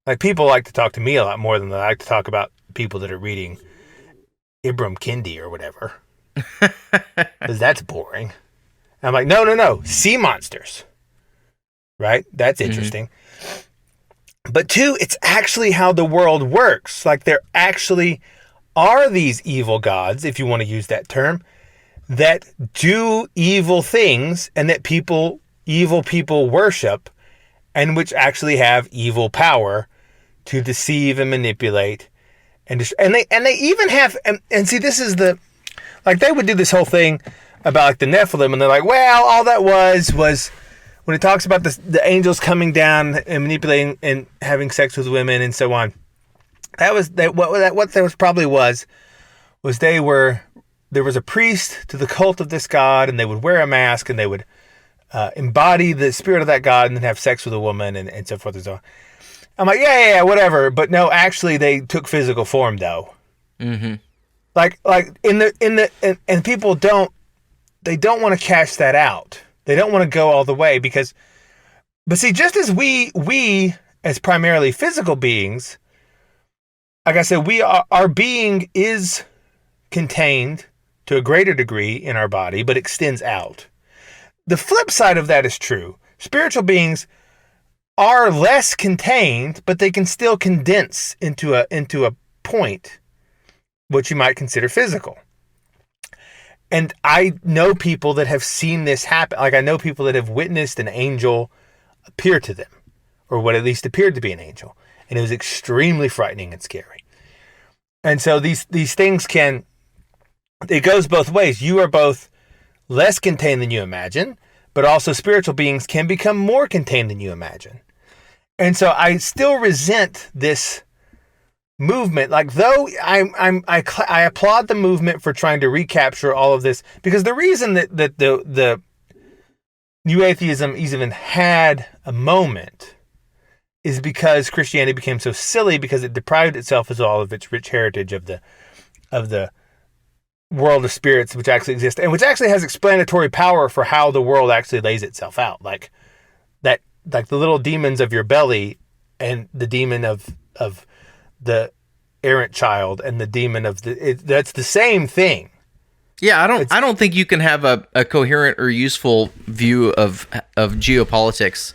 Like, people like to talk to me a lot more than they like to talk about people that are reading Ibram Kendi or whatever, because that's boring. And I'm like, no, sea monsters, right? That's interesting. But two, it's actually how the world works. Like there actually are these evil gods, if you want to use that term, that do evil things and that evil people worship, and which actually have evil power to deceive and manipulate. And they even have, and see, this is like they would do this whole thing about like the Nephilim, and they're like, well, all that was when it talks about the angels coming down and manipulating and having sex with women and so on. What there was probably was there was a priest to the cult of this god, and they would wear a mask and they would embody the spirit of that god and then have sex with a woman and so forth and so on. I'm like, yeah, whatever. But no, actually, they took physical form though. Mm-hmm. Like and people don't want to cash that out. They don't want to go all the way but see, just as we as primarily physical beings, like I said, our being is contained to a greater degree in our body, but extends out. The flip side of that is true. Spiritual beings are less contained, but they can still condense into a point, which you might consider physical. And I know people that have seen this happen. Like I know people that have witnessed an angel appear to them, or what at least appeared to be an angel. And it was extremely frightening and scary. And so these things it goes both ways. You are both less contained than you imagine, but also spiritual beings can become more contained than you imagine. And so I still resent this movement, like though I applaud the movement for trying to recapture all of this, because the reason that the New Atheism even had a moment is because Christianity became so silly, because it deprived itself of all of its rich heritage of the world of spirits which actually exists, and which actually has explanatory power for how the world actually lays itself out, like the little demons of your belly and the demon of the errant child and the demon of that's the same thing. Yeah, I don't think you can have a coherent or useful view of geopolitics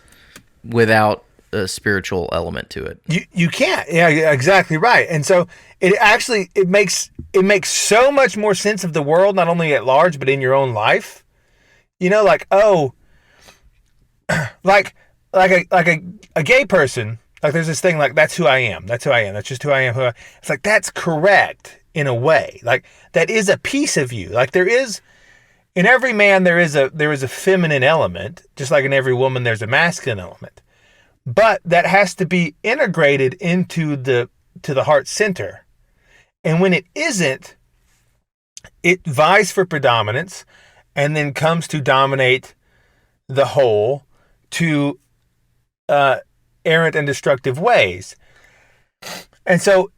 without a spiritual element to it. You can't. Yeah, exactly right. And so it makes so much more sense of the world, not only at large but in your own life. You know, like a gay person. Like there's this thing like, that's who I am. That's who I am. That's just who I am. It's like, that's correct in a way. Like that is a piece of you. Like there is, in every man, there is a feminine element, just like in every woman, there's a masculine element. But that has to be integrated into the heart center. And when it isn't, it vies for predominance and then comes to dominate the whole to, errant and destructive ways. And so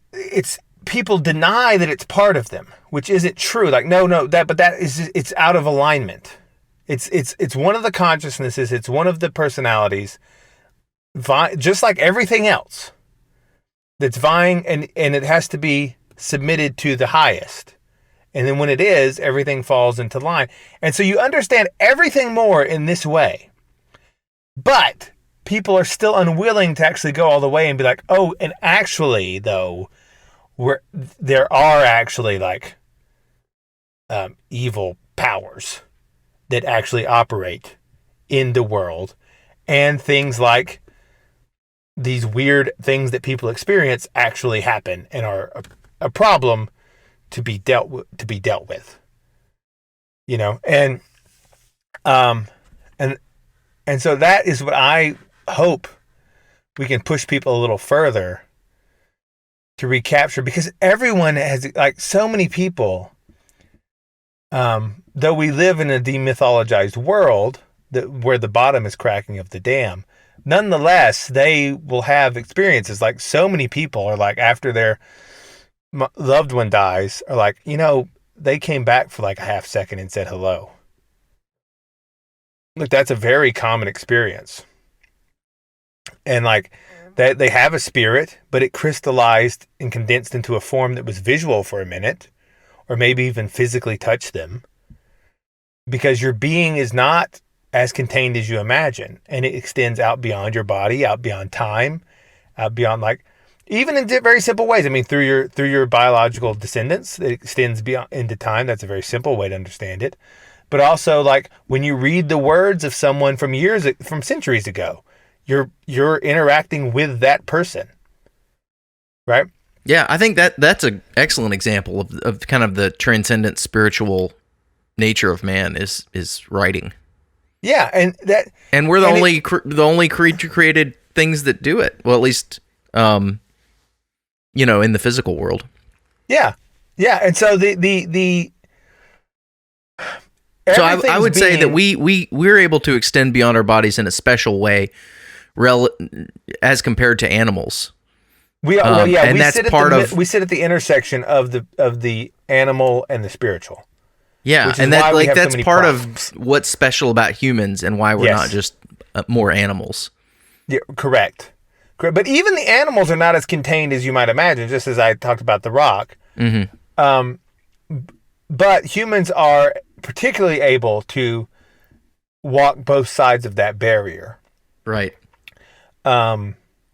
people deny that it's part of them, which isn't true. Like, it's out of alignment. It's one of the consciousnesses. It's one of the personalities, just like everything else that's vying, and it has to be submitted to the highest. And then when it is, everything falls into line. And so you understand everything more in this way. But people are still unwilling to actually go all the way and be like, oh, and actually, though, there are actually like evil powers that actually operate in the world, and things like these weird things that people experience actually happen and are a problem to be dealt with. You know, and so that is what I hope we can push people a little further to recapture, because everyone has, like, so many people, though we live in a demythologized world where the bottom is cracking of the dam, nonetheless, they will have experiences. Like, so many people are like, after their loved one dies, are like, you know, they came back for like a half second and said hello. Look, that's a very common experience. And like, they have a spirit, but it crystallized and condensed into a form that was visual for a minute, or maybe even physically touch them, because your being is not as contained as you imagine, and it extends out beyond your body, out beyond time, out beyond, like, even in very simple ways. I mean, through your biological descendants, it extends beyond into time. That's a very simple way to understand it. But also, like, when you read the words of someone from centuries ago, you're interacting with that person, right? Yeah, I think that's an excellent example of kind of the transcendent spiritual nature of man is writing. Yeah, and we're the only creature created things that do it. Well, at least in the physical world. Yeah, and so so I would say that we're able to extend beyond our bodies in a special way, as compared to animals. We sit at the intersection of the animal and the spiritual. Yeah, and that's part of what's special about humans and why we're not just more animals. Yeah, correct. But even the animals are not as contained as you might imagine, just as I talked about the rock. Mm-hmm. But humans are particularly able to walk both sides of that barrier. Right.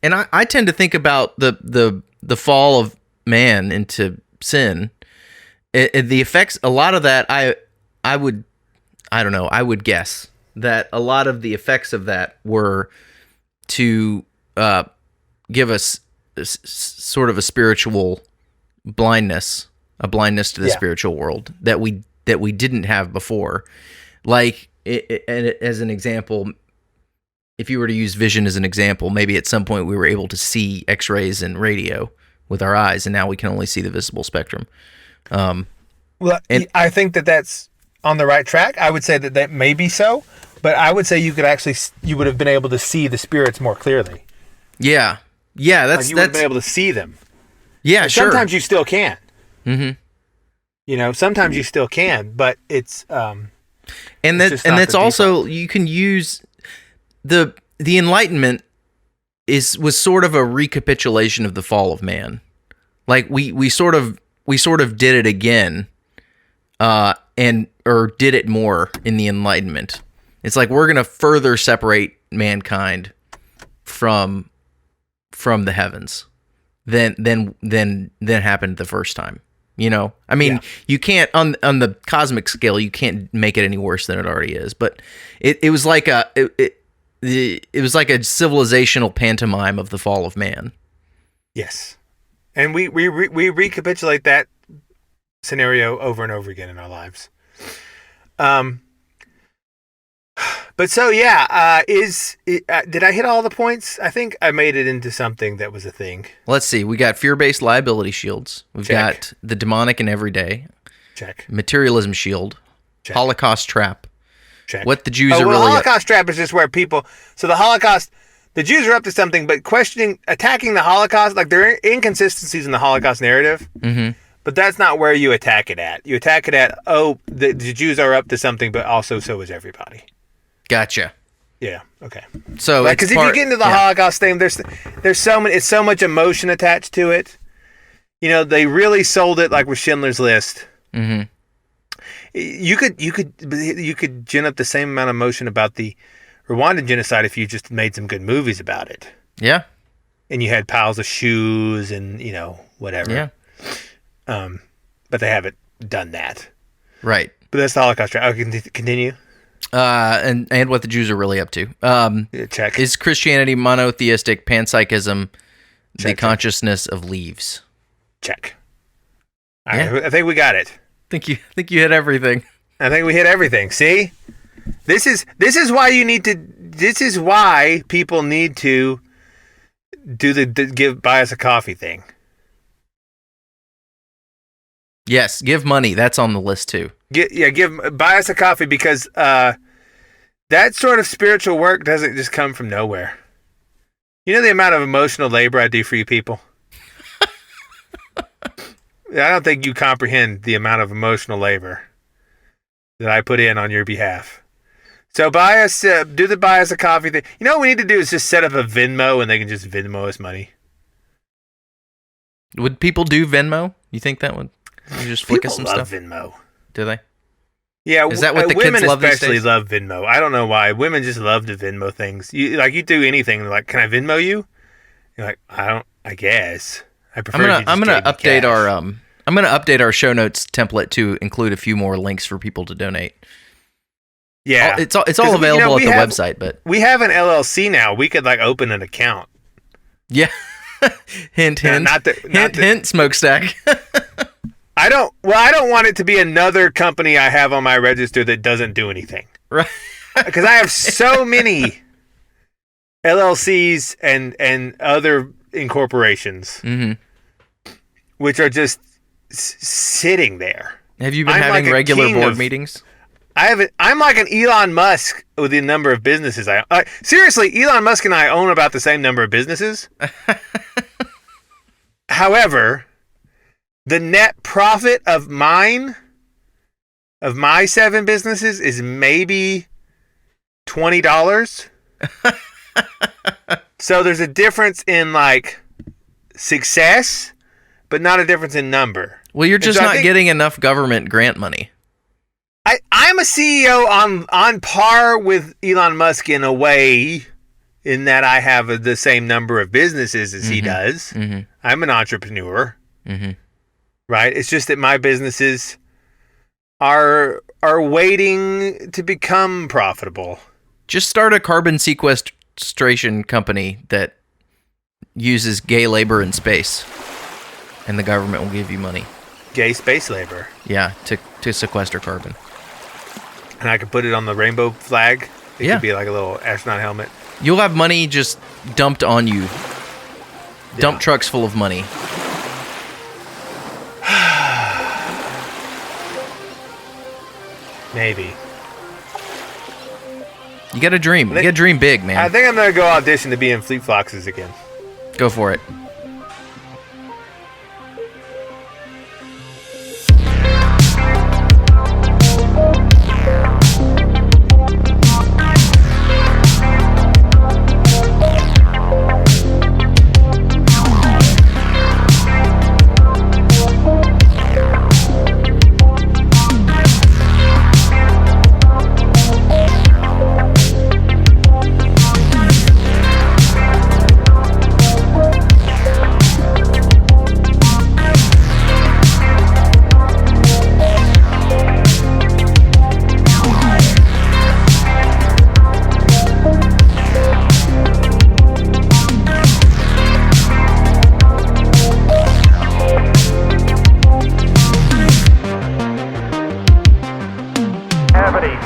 And I tend to think about the fall of man into sin. The effects, a lot of that, I would guess that a lot of the effects of that were to give us sort of a spiritual blindness, to the spiritual world that we didn't have before. Like, as an example, if you were to use vision as an example, maybe at some point we were able to see X-rays and radio with our eyes, and now we can only see the visible spectrum. I think that's on the right track. I would say that may be so, but I would say you would have been able to see the spirits more clearly. Yeah, you would have been able to see them. Yeah, and sure. Sometimes you still can. Mm-hmm. Sometimes you still can, but it's and that's also, you can use the Enlightenment was sort of a recapitulation of the fall of man. Like we sort of did it again, or did it more in the Enlightenment. It's like we're gonna further separate mankind from the heavens than happened the first time. I mean, you can't on the cosmic scale, you can't make it any worse than it already is. But it was like it was like a civilizational pantomime of the fall of man. Yes, and we recapitulate that scenario over and over again in our lives. But so did I hit all the points? I think I made it into something that was a thing. Let's see. We got fear-based liability shields. We've got the demonic and everyday. Check. Materialism shield. Check. Holocaust trap. Check. What the Jews are really. The Holocaust trap is just where people. So the Holocaust, the Jews are up to something, but attacking the Holocaust, like there are inconsistencies in the Holocaust narrative. Mm-hmm. But that's not where you attack it at. You attack it at, the Jews are up to something, but also so is everybody. Gotcha. Yeah. Okay. So, because if you get into the Holocaust thing, there's so much emotion attached to it. They really sold it like with Schindler's List. Mm-hmm. You could gin up the same amount of emotion about the Rwandan genocide if you just made some good movies about it. Yeah. And you had piles of shoes and whatever. Yeah. But they haven't done that. Right. But that's the Holocaust trap. Okay, continue. And what the Jews are really up to. Check. Is Christianity monotheistic, panpsychism, the consciousness of leaves? Check. I think we got it. Think you hit everything. I think we hit everything. See? This is why people need to do buy us a coffee thing. Yes, give money. That's on the list too. Buy us a coffee, because that sort of spiritual work doesn't just come from nowhere. You know the amount of emotional labor I do for you people? I don't think you comprehend the amount of emotional labor that I put in on your behalf. So buy us a coffee thing. You know what we need to do is just set up a Venmo, and they can just Venmo us money. Would people do Venmo? You think that would? You just flick us some People love stuff. Venmo. Do they? Yeah, Is that what the women kids love these especially days? love Venmo. I don't know why. Women just love to Venmo things. You do anything like, can I Venmo you? You're like, I guess. I prefer. I'm gonna update our show notes template to include a few more links for people to donate. Yeah, it's all available at the website, but we have an LLC now. We could like open an account. Yeah. Hint, hint, smokestack. I don't want it to be another company I have on my register that doesn't do anything. Right. Because I have so many LLCs and other incorporations, which are just sitting there. Have you been having regular board meetings? I'm like an Elon Musk with the number of businesses seriously, Elon Musk and I own about the same number of businesses. However, the net profit of my 7 businesses is maybe $20. So there's a difference in like success, but not a difference in number. Well, you're just not getting enough government grant money. I'm a CEO on par with Elon Musk in a way, in that I have the same number of businesses as he does. I'm an entrepreneur, right? It's just that my businesses are waiting to become profitable. Just start a carbon sequestration company that uses gay labor in space, and the government will give you money. Gay space labor. Yeah, to sequester carbon. And I could put it on the rainbow flag. It could be like a little astronaut helmet. You'll have money just dumped on you. Dump trucks full of money. Maybe. You got to dream. You got to dream big, man. I think I'm going to go audition to be in Fleet Foxes again. Go for it.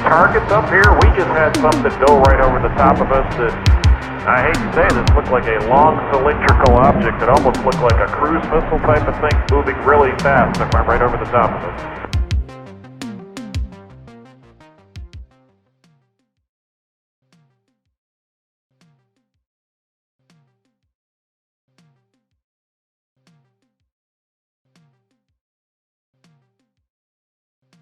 Targets up here, we just had something go right over the top of us that, I hate to say this, looked like a long cylindrical object that almost looked like a cruise missile type of thing moving really fast that went right over the top of us.